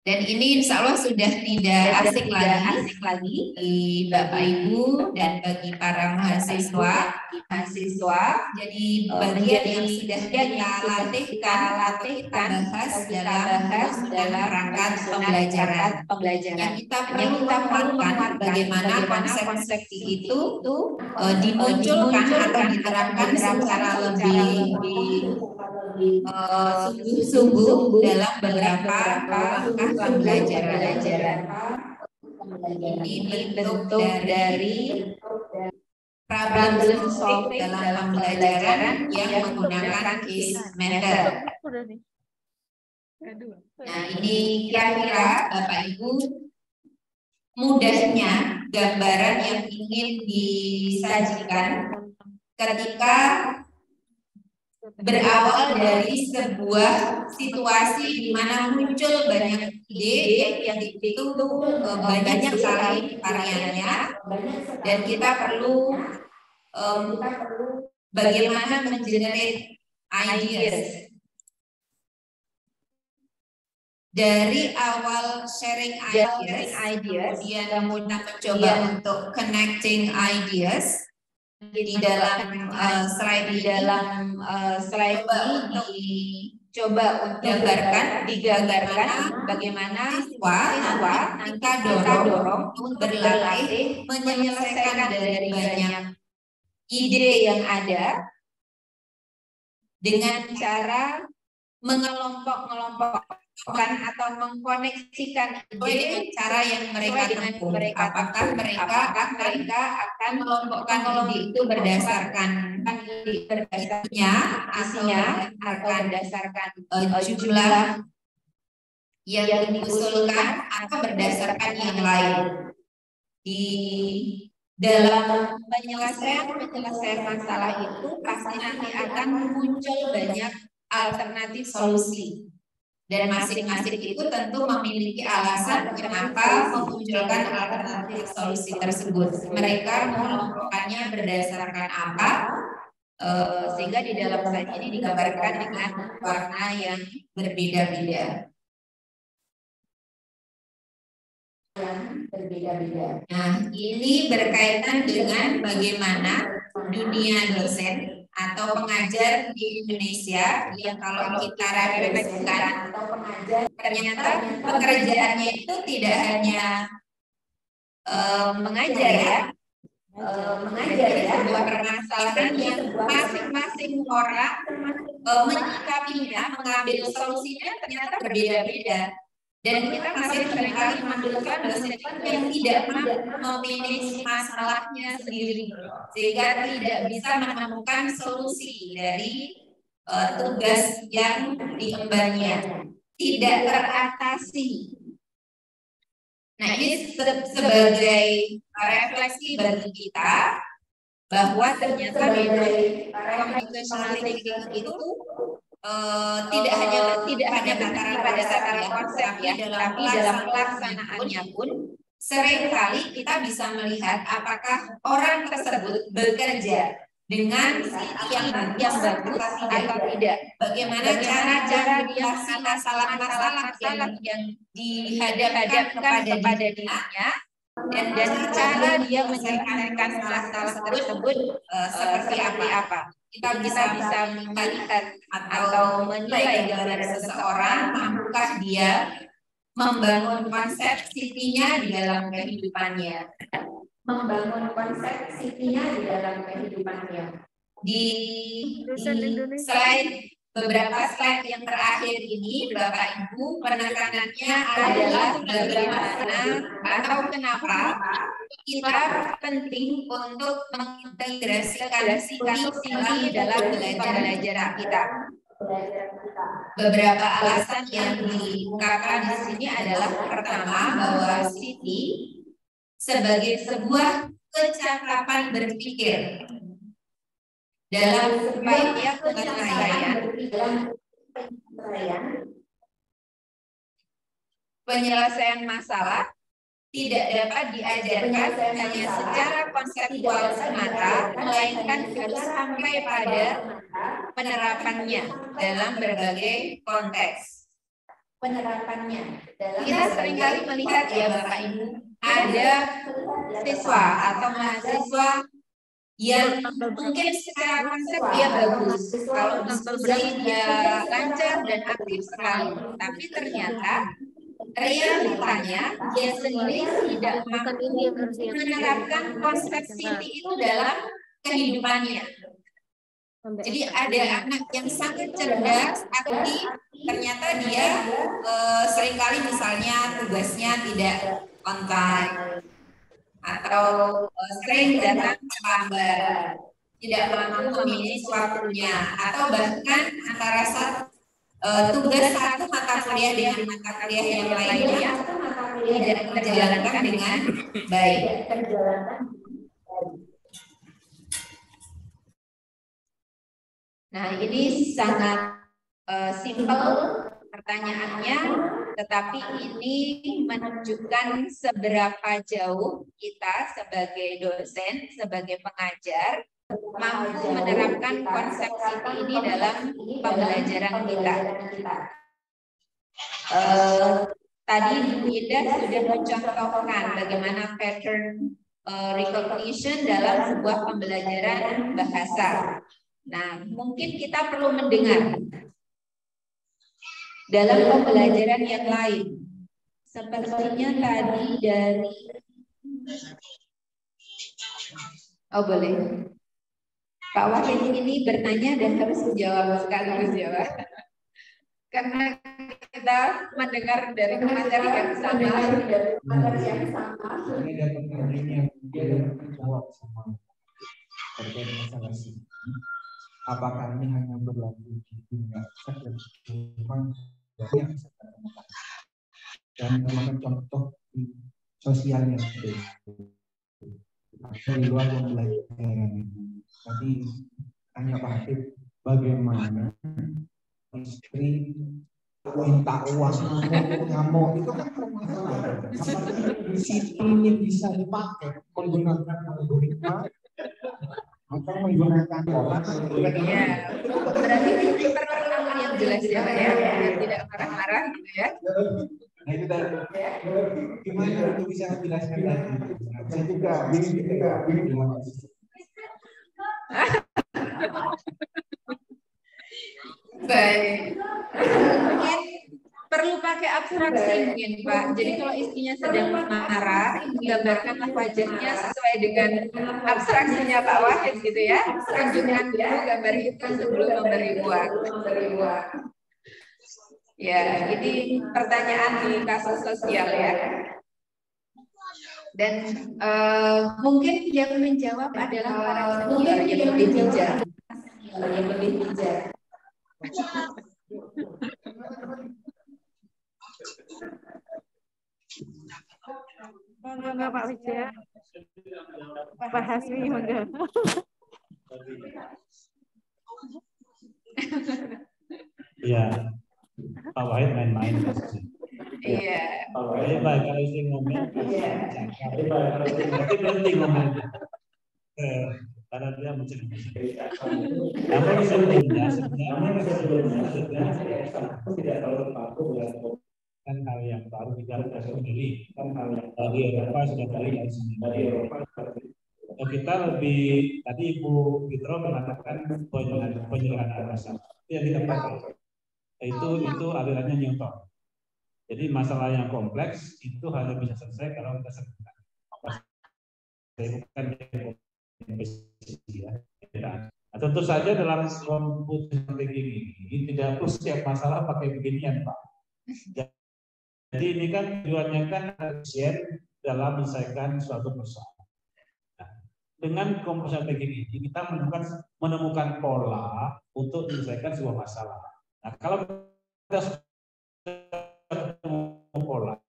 [SPEAKER 1] Dan ini insya Allah sudah tidak asing lagi di Bapak Ibu dan bagi para mahasiswa. Jadi bagian yang sudah kita latihkan kita bahas dalam rangka pembelajaran. Yang kita perlu lakukan bagaimana konsep itu dimunculkan atau diterapkan secara lebih sungguh-sungguh dalam beberapa langkah pembelajaran. Ini bentuk dari problem solving dalam pembelajaran yang menggunakan case method. Nah, ini kira-kira Bapak Ibu mudahnya gambaran yang ingin disajikan ketika berawal dari sebuah situasi di mana muncul banyak ide yang itu banyak sekali variannya dan kita perlu bagaimana mengenerate ideas dari awal sharing ideas kemudian kita mencoba untuk connecting ideas. Di dalam slide ini dicoba untuk digambarkan bagaimana siswa kita dorong untuk berlatih menyelesaikan dari banyak ide yang ada dengan cara mengelompokkan atau mengkoneksikan ide dengan cara yang mereka tempuh. Apakah mereka akan mengelompokkan ide itu berdasarkan isinya atau berdasarkan jumlah yang diusulkan atau berdasarkan yang lain. Di dalam penyelesaian masalah itu pasti nanti akan muncul banyak alternatif solusi. Dan masing-masing itu tentu memiliki alasan kenapa memunculkan alternatif solusi tersebut. Mereka mengelompokkannya berdasarkan apa, sehingga di dalam slide ini digambarkan dengan warna yang berbeda-beda. Nah, ini berkaitan dengan bagaimana dunia dosen atau pengajar di Indonesia yang kalau kita refleksikan ternyata pekerjaannya itu tidak hanya mengajar ya, sebuah permasalahan yang masing-masing orang menyikapinya, mengambil solusinya ternyata berbeda-beda. Dan kita masih seringkali menemukan dosen yang tidak mampu memanage masalahnya sendiri, sehingga tidak bisa menemukan solusi dari tugas yang diembannya, tidak teratasi. Nah, ini sebagai refleksi bagi kita bahwa ternyata dari computational thinking itu tidak hanya berhenti pada tataran konsep ya, tapi dalam pelaksanaannya pun seringkali kita bisa melihat apakah orang tersebut bekerja dengan yang bagus atau tidak. Bagaimana cara dia masalah-masalah yang dihadapkan kepada dirinya, dan cara dia menyelesaikan masalah tersebut seperti apa. Kita bisa melihat atau menilai gambaran seseorang, mampukah dia membangun konsep City-nya di dalam kehidupannya. Di slide, beberapa slide yang terakhir ini, Bapak Ibu, penekanannya adalah bagaimana atau kenapa kita penting untuk mengintegrasikan City ini dalam belajar kita. Beberapa alasan yang diungkapkan di sini adalah pertama, bahwa City sebagai sebuah kecakapan berpikir dalam upaya penyelesaian masalah tidak dapat diajarkan hanya secara konseptual semata, melainkan harus sampai pada penerapannya dalam berbagai konteks. Kita seringkali melihat ya Bapak Ibu, ada siswa atau mahasiswa yang mungkin secara konsep dia bagus, kalau diskusi dia lancar dan aktif sekali, tapi ternyata realitanya dia sendiri tidak mampu menerapkan konsep City itu dalam kehidupannya. Jadi ada anak yang sangat cerdas, aktif, ternyata dia seringkali misalnya tugasnya tidak on time, atau sering datang terlambat, tidak mampu memanage waktunya, atau bahkan antara tugas satu mata kuliah dengan mata kuliah yang lainnya tidak terjalankan dengan baik. Nah, ini sangat simpel pertanyaannya, tetapi ini menunjukkan seberapa jauh kita sebagai dosen, sebagai pengajar, mampu menerapkan konsep City ini dalam pembelajaran kita. Tadi Bu Indah sudah mencontohkan bagaimana pattern recognition dalam sebuah pembelajaran bahasa. Nah, mungkin kita perlu mendengar dalam pembelajaran yang lain. Sepertinya tadi dari boleh. Pak Wahid ini bertanya dan harus menjawab sekaligus ya Pak. Karena kita mendengar dari materi yang sama.
[SPEAKER 3] Ini dapat pertanyaan dia dapat menjawab sama terkait masalah ini. Apakah ini hanya berlaku di dunia memang yang dan memakan contoh di sosialnya itu di luar pembelajaran ini. Tadi tanya Pak Hatip bagaimana istri minta uang, ngamuk itu kan permasalahan. Ini bisa dipakai menggunakan algoritma atau menggunakan pola.
[SPEAKER 1] Ya, berarti ini perlu yang jelas ya Pak ya, biar tidak marah-marah gitu ya.
[SPEAKER 3] Nah itu tadi, gimana untuk bisa menjelaskan tadi? Saya juga bingung.
[SPEAKER 1] Baik, mungkin perlu pakai abstraksi mungkin Pak. Jadi kalau istrinya sedang marah, gambarkanlah wajahnya sesuai dengan abstraksinya Pak Wahid gitu ya. Tunjukkan dulu gambar itu sebelum memberi uang. Ya, ini pertanyaan di kasus sosial ya. Dan mungkin yang menjawab adalah para senior yang lebih bijak.
[SPEAKER 7] Monggo Pak Wijaya. Pak Hasmi monggo.
[SPEAKER 9] Iya, Pak Wahid main-main.
[SPEAKER 1] Iya.
[SPEAKER 9] Baik, kalau isi ngomong, tapi berhenti ngomong. Karena dia menceritakan. Namun sebelumnya tidak terlalu patuh kan hal yang baru kita sendiri kan hal yang dari Eropa sudah dari Eropa kita lebih tadi Ibu Fitro mengatakan penyederhanaan masalah itu yang kita pakai itu alirannya Newton. Jadi masalah yang kompleks itu hanya bisa selesai kalau kita sederhana. Bukan ya. Nah, tentu saja dalam computing ini tidak perlu setiap masalah pakai beginian Pak. Jadi ini kan tujuannya kan efisien dalam menyelesaikan suatu persoalan. Nah, dengan computing ini kita menemukan pola untuk menyelesaikan sebuah masalah. Nah, kalau kita menemukan pola,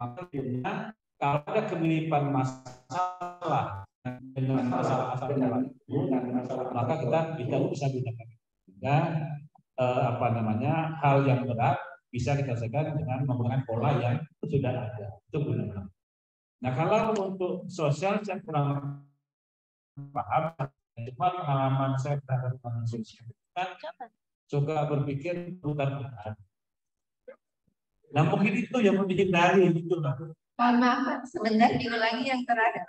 [SPEAKER 9] maka kalau ada kemiripan masalah dengan masalah asal itu, maka kita bisa gunakan. Dan hal yang berat bisa kita selesaikan dengan menggunakan pola yang sudah ada. Itu gunakan. Nah, kalau untuk sosial saya kurang paham. Cuma pengalaman saya terhadap sosial kan juga berpikir putar-putar. Nah, mungkin itu yang dihindari gitu lah.
[SPEAKER 1] Maaf, sebentar diulangi yang terakhir.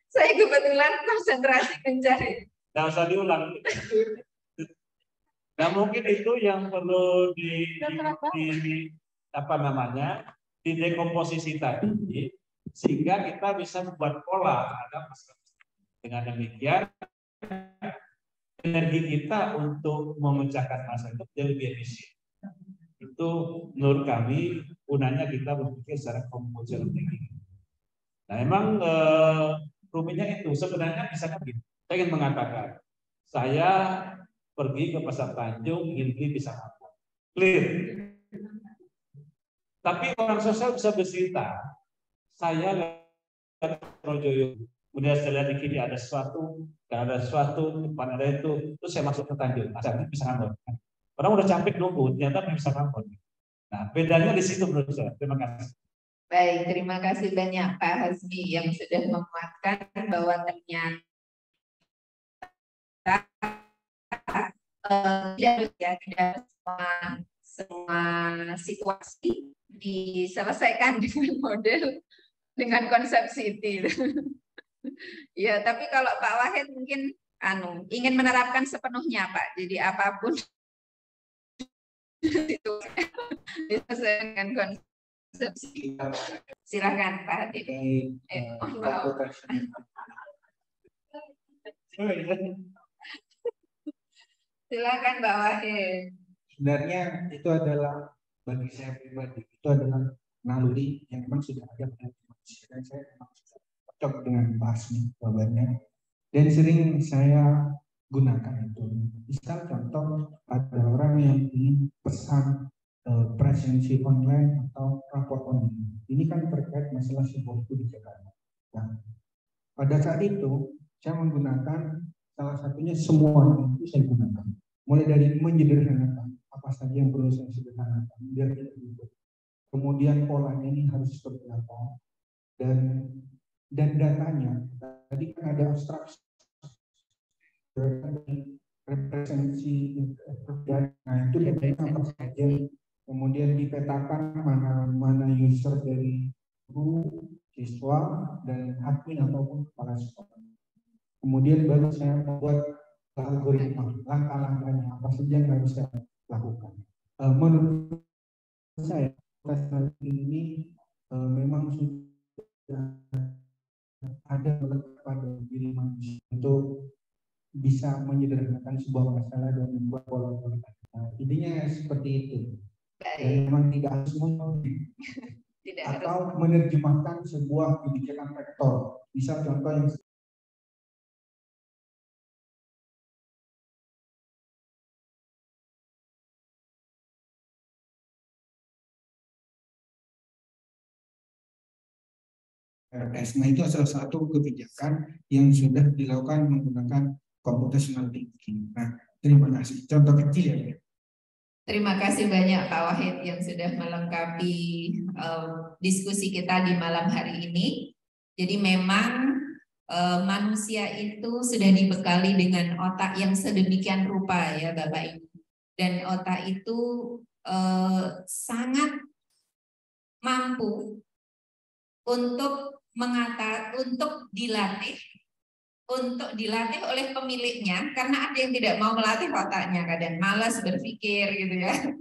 [SPEAKER 1] Saya kebetulan konsentrasi mencari.
[SPEAKER 9] Tidak usah diulang. Nah, mungkin itu yang perlu didekomposisi tadi, sehingga kita bisa membuat pola terhadap masalah. Dengan demikian, energi kita untuk memecahkan masalah itu jadi lebih efisien. Itu menurut kami gunanya kita berpikir secara komposisional tinggi. Nah, memang rumitnya itu sebenarnya misalnya begini. Saya ingin mengatakan, saya pergi ke Pasar Tanjung, ingin beli pisang apel. Clear. Tapi orang sosial bisa bercerita, saya lihat Projoyo, kemudian saya lihat di kiri ada sesuatu, dan ada sesuatu, depan ada itu, terus saya masuk ke Tanjung, asalnya pisang apel. Orang udah capek nunggu, ternyata bisa ngambon. Nah, bedanya di situ menurut saya. Terima kasih.
[SPEAKER 1] Baik, terima kasih banyak Pak Hasmi yang sudah menguatkan bahwa ternyata tidak semua situasi diselesaikan dengan model dengan konsep City. Ya, tapi kalau Pak Wahid mungkin ingin menerapkan sepenuhnya Pak. Jadi apapun itu diselesaikan dengan konsep City. Silakan Pak Hatip. Silakan Mbak Wahid.
[SPEAKER 3] Sebenarnya itu adalah bagi saya pribadi itu adalah naluri yang memang sudah ada pada manusia dan saya memang cocok dengan bahasnya jawabannya dan sering saya gunakan itu. Misal contoh ada orang yang ingin pesan presensi online atau rapor online. Ini kan terkait masalah sebuah kebijakan. Nah, pada saat itu saya menggunakan salah satunya semua itu saya gunakan. Mulai dari menyederhanakan apa
[SPEAKER 10] apa saja yang perlu saya sederhanakan biar kita ikut. Kemudian polanya ini harus seperti apa, dan datanya tadi kan ada abstraksi representasi, nah itu datanya apa saja, kemudian dipetakan mana user dari guru, siswa, dan admin ataupun kepala sekolah. Kemudian baru saya membuat algoritma, langkah-langkahnya apa saja yang harus saya lakukan. Menurut saya tes ini memang sudah ada pada diri manusia untuk bisa menyederhanakan sebuah masalah dan membuat pola-pola. Intinya seperti itu. Dan memang tidak harus atau menerjemahkan sebuah kebijakan rektor. Bisa contoh yang RS. Nah, itu salah satu kebijakan yang sudah dilakukan menggunakan computational thinking. Nah, terima kasih. Contoh kecil ya.
[SPEAKER 1] Terima kasih banyak Pak Wahid yang sudah melengkapi diskusi kita di malam hari ini. Jadi memang manusia itu sudah dibekali dengan otak yang sedemikian rupa ya Bapak Ibu. Dan otak itu sangat mampu untuk dilatih oleh pemiliknya, karena ada yang tidak mau melatih otaknya, kadang malas berpikir gitu ya.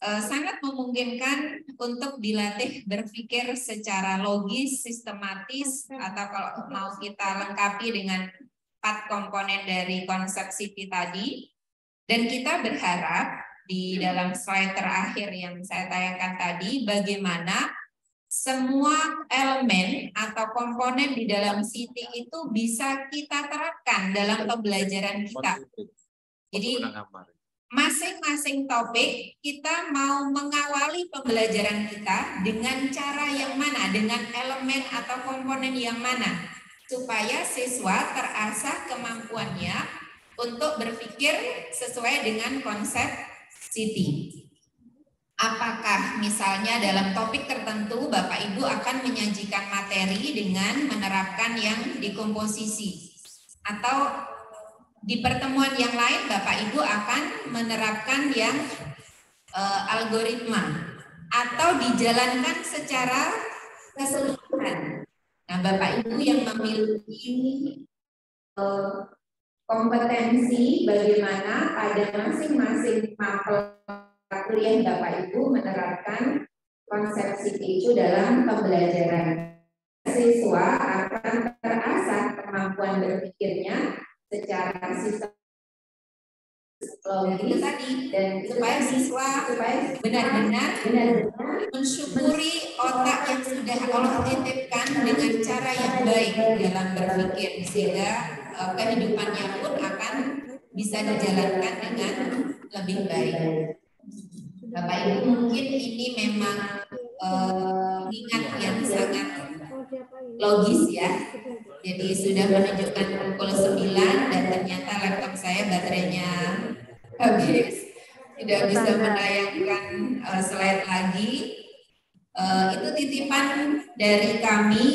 [SPEAKER 1] Sangat memungkinkan untuk dilatih berpikir secara logis, sistematis, atau kalau mau kita lengkapi dengan 4 komponen dari konsep City tadi. Dan kita berharap di dalam slide terakhir yang saya tayangkan tadi, bagaimana semua elemen atau komponen di dalam City itu bisa kita terapkan dalam pembelajaran kita. Jadi masing-masing topik kita mau mengawali pembelajaran kita dengan cara yang mana, dengan elemen atau komponen yang mana, supaya siswa terasah kemampuannya untuk berpikir sesuai dengan konsep City. Apakah misalnya dalam topik tertentu Bapak Ibu akan menyajikan materi dengan menerapkan yang dikomposisi, atau di pertemuan yang lain Bapak Ibu akan menerapkan yang algoritma, atau dijalankan secara keseluruhan. Nah, Bapak Ibu yang memiliki kompetensi bagaimana pada masing-masing mapel kuliah Bapak Ibu menerapkan konsep City itu dalam pembelajaran. Siswa akan terasah kemampuan berpikirnya secara sistem logis tadi, dan supaya siswa benar-benar mensyukuri otak yang sudah Allah titipkan dengan cara yang baik dalam berpikir, sehingga kehidupannya pun akan bisa dijalankan dengan lebih baik. Bapak Ibu, mungkin ini memang ingat yang sangat logis ya. Jadi sudah menunjukkan pukul 9 dan ternyata laptop saya baterainya habis, tidak bisa menayangkan slide lagi. Itu titipan dari kami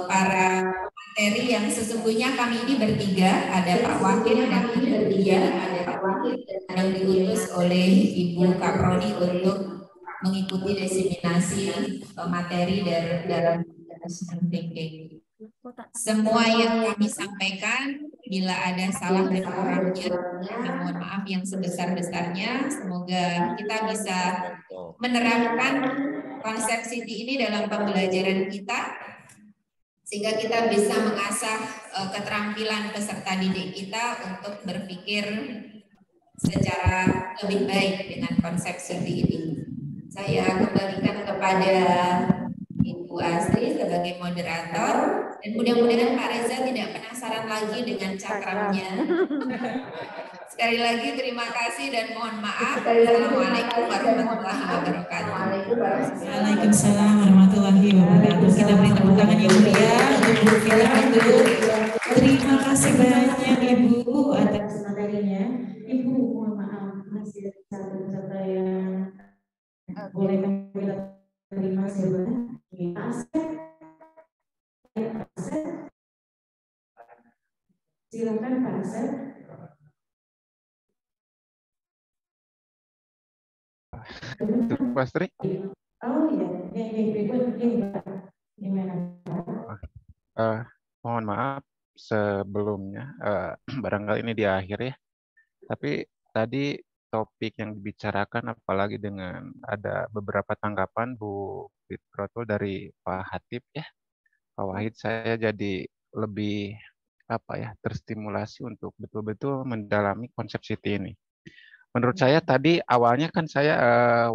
[SPEAKER 1] para materi yang sesungguhnya kami ini bertiga, ada Pak Wakil dan kami bertiga, ada Pak Wakil yang diutus oleh Ibu Kaprodi untuk mengikuti diseminasi materi dalam thinking. Semua yang kami sampaikan, bila ada salah dan kurangnya, mohon maaf yang sebesar-besarnya. Semoga kita bisa menerapkan konsep City ini dalam pembelajaran kita, sehingga kita bisa mengasah keterampilan peserta didik kita untuk berpikir secara lebih baik dengan konsep City ini. Saya kembalikan kepada Ibu Astri sebagai moderator, dan mudah-mudahan Pak Reza tidak penasaran lagi dengan cakramnya. Sekali lagi terima kasih dan mohon maaf. Assalamualaikum warahmatullahi wabarakatuh.
[SPEAKER 5] Waalaikumsalam warahmatullahi wabarakatuh. Kita beri tepuk tangan yang mulia untuk Bu Vila dulu. Terima kasih banyak Ibu atas materinya. Ibu mohon maaf masih satu boleh kami terima silakan. Silakan Pak Asep.
[SPEAKER 11] Pak Astri.
[SPEAKER 5] Oh iya, ini Pak. Gimana?
[SPEAKER 11] Mohon maaf sebelumnya, barangkali ini di akhir ya. Tapi tadi topik yang dibicarakan, apalagi dengan ada beberapa tanggapan Bu Fitrotul dari Pak Hatip ya, Pak Wahid, saya jadi lebih terstimulasi untuk betul-betul mendalami konsep Siti ini. Menurut saya tadi awalnya kan saya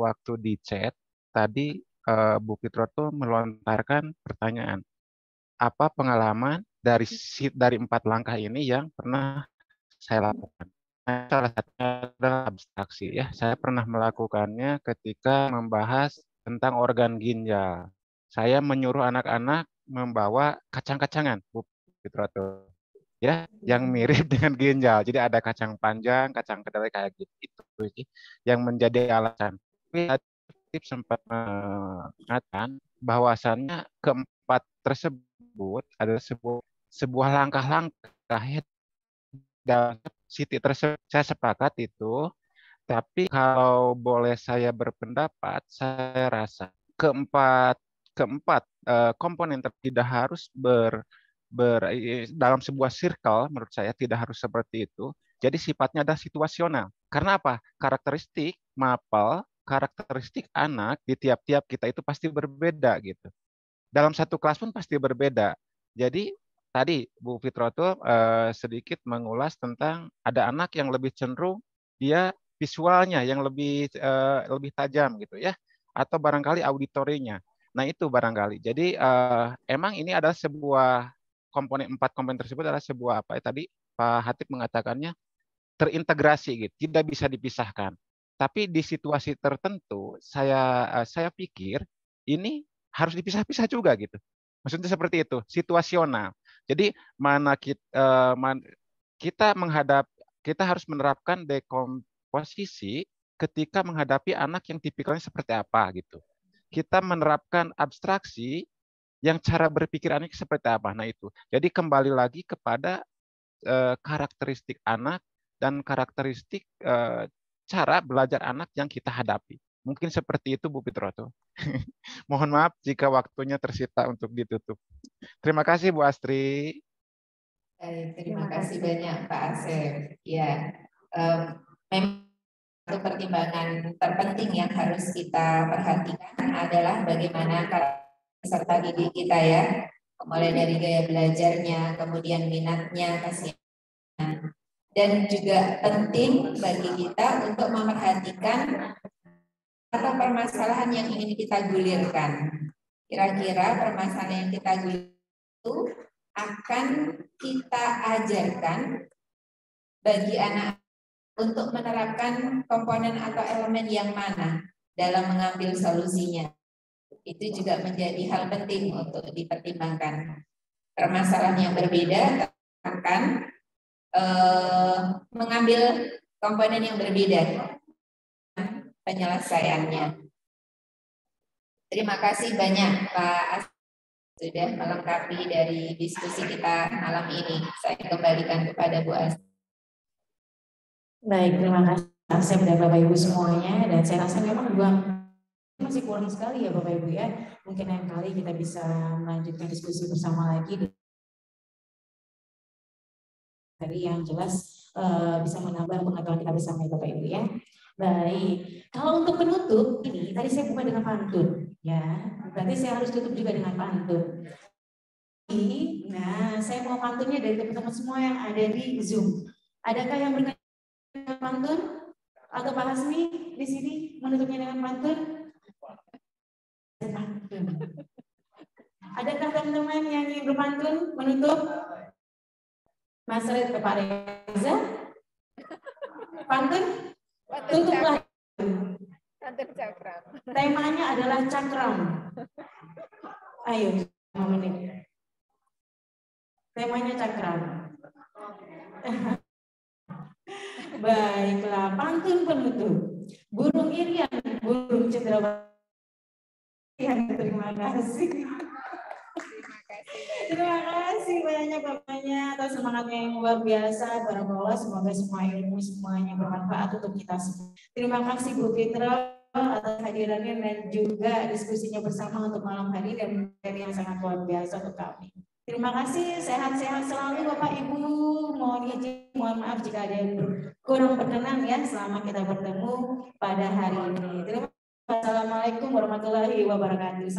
[SPEAKER 11] waktu di chat tadi Bu Fitrotul melontarkan pertanyaan, apa pengalaman dari 4 langkah ini yang pernah saya lakukan. Salah satunya adalah abstraksi ya. Saya pernah melakukannya ketika membahas tentang organ ginjal. Saya menyuruh anak-anak membawa kacang-kacangan, Bu Fitrotul, ya, yang mirip dengan ginjal. Jadi ada kacang panjang, kacang kedelai kayak gitu. Itu yang menjadi alasan. Tapi sempat mengatakan bahwasannya keempat tersebut adalah sebuah langkah-langkah dalam Siti tersebut. Saya sepakat itu, tapi kalau boleh saya berpendapat, saya rasa keempat komponen tidak harus dalam sebuah circle, menurut saya tidak harus seperti itu. Jadi sifatnya adalah situasional. Karena apa? Karakteristik mapel, karakteristik anak di tiap-tiap kita itu pasti berbeda gitu. Dalam satu kelas pun pasti berbeda. Jadi tadi Bu Fitrotul sedikit mengulas tentang ada anak yang lebih cenderung dia visualnya yang lebih tajam gitu ya, atau barangkali auditorinya. Nah itu barangkali. Jadi emang ini adalah sebuah empat komponen tersebut adalah sebuah tadi Pak Hatip mengatakannya terintegrasi gitu, tidak bisa dipisahkan. Tapi di situasi tertentu saya pikir ini harus dipisah-pisah juga gitu. Maksudnya seperti itu, situasional. Jadi kita harus menerapkan dekomposisi ketika menghadapi anak yang tipikalnya seperti apa gitu. Kita menerapkan abstraksi yang cara berpikir anak seperti apa. Nah itu. Jadi kembali lagi kepada karakteristik anak dan karakteristik cara belajar anak yang kita hadapi. Mungkin seperti itu Bu Fitrotul. Mohon maaf jika waktunya tersita untuk ditutup. Terima kasih Bu Astri.
[SPEAKER 1] Terima kasih banyak Pak Asep. Ya, memang satu pertimbangan terpenting yang harus kita perhatikan adalah bagaimana peserta didik kita ya, mulai dari gaya belajarnya, kemudian minatnya, kasihannya. Dan juga penting bagi kita untuk memperhatikan atau permasalahan yang ingin kita gulirkan. Kira-kira permasalahan yang kita gulirkan itu akan kita ajarkan bagi anak untuk menerapkan komponen atau elemen yang mana dalam mengambil solusinya. Itu juga menjadi hal penting untuk dipertimbangkan. Permasalahan yang berbeda akan mengambil komponen yang berbeda penyelesaiannya. Terima kasih banyak Pak As sudah melengkapi dari diskusi kita malam ini. Saya kembalikan kepada Bu As.
[SPEAKER 5] Baik, terima kasih Asep dan Bapak Ibu semuanya. Dan saya rasa memang masih kurang sekali ya Bapak Ibu ya. Mungkin lain kali kita bisa melanjutkan diskusi bersama lagi. Tadi yang jelas bisa menambah pengetahuan kita bersama ya Bapak Ibu ya. Baik, kalau untuk penutup ini tadi saya buka dengan pantun ya. Berarti saya harus tutup juga dengan pantun. Nah, saya mau pantunnya dari teman-teman semua yang ada di Zoom. Adakah yang berkenan dengan pantun? Atau Pak Hasmi di sini menutupnya dengan pantun? Adakah teman-teman yang ingin berpantun menutup? Mas Red ke Pak Reza? Pantun? Tutuplah.
[SPEAKER 7] Pantun cakram.
[SPEAKER 5] Temanya adalah cakram. Ayo, 5 menit. Temanya cakram. Baiklah, pantun penutup. Burung irian, burung cendrawasih. Terima kasih. Terima kasih banyak Bapaknya atas semangatnya yang luar biasa. Barakallah, semoga semua ilmu semuanya bermanfaat untuk kita semua. Terima kasih Bu Fitra atas hadirannya dan juga diskusinya bersama untuk malam hari dan materi yang sangat luar biasa untuk kami. Terima kasih, sehat-sehat selalu Bapak Ibu. Mohon izin, mohon maaf jika ada yang kurang berkenan ya selama kita bertemu pada hari ini. Terima kasih. Assalamualaikum warahmatullahi wabarakatuh.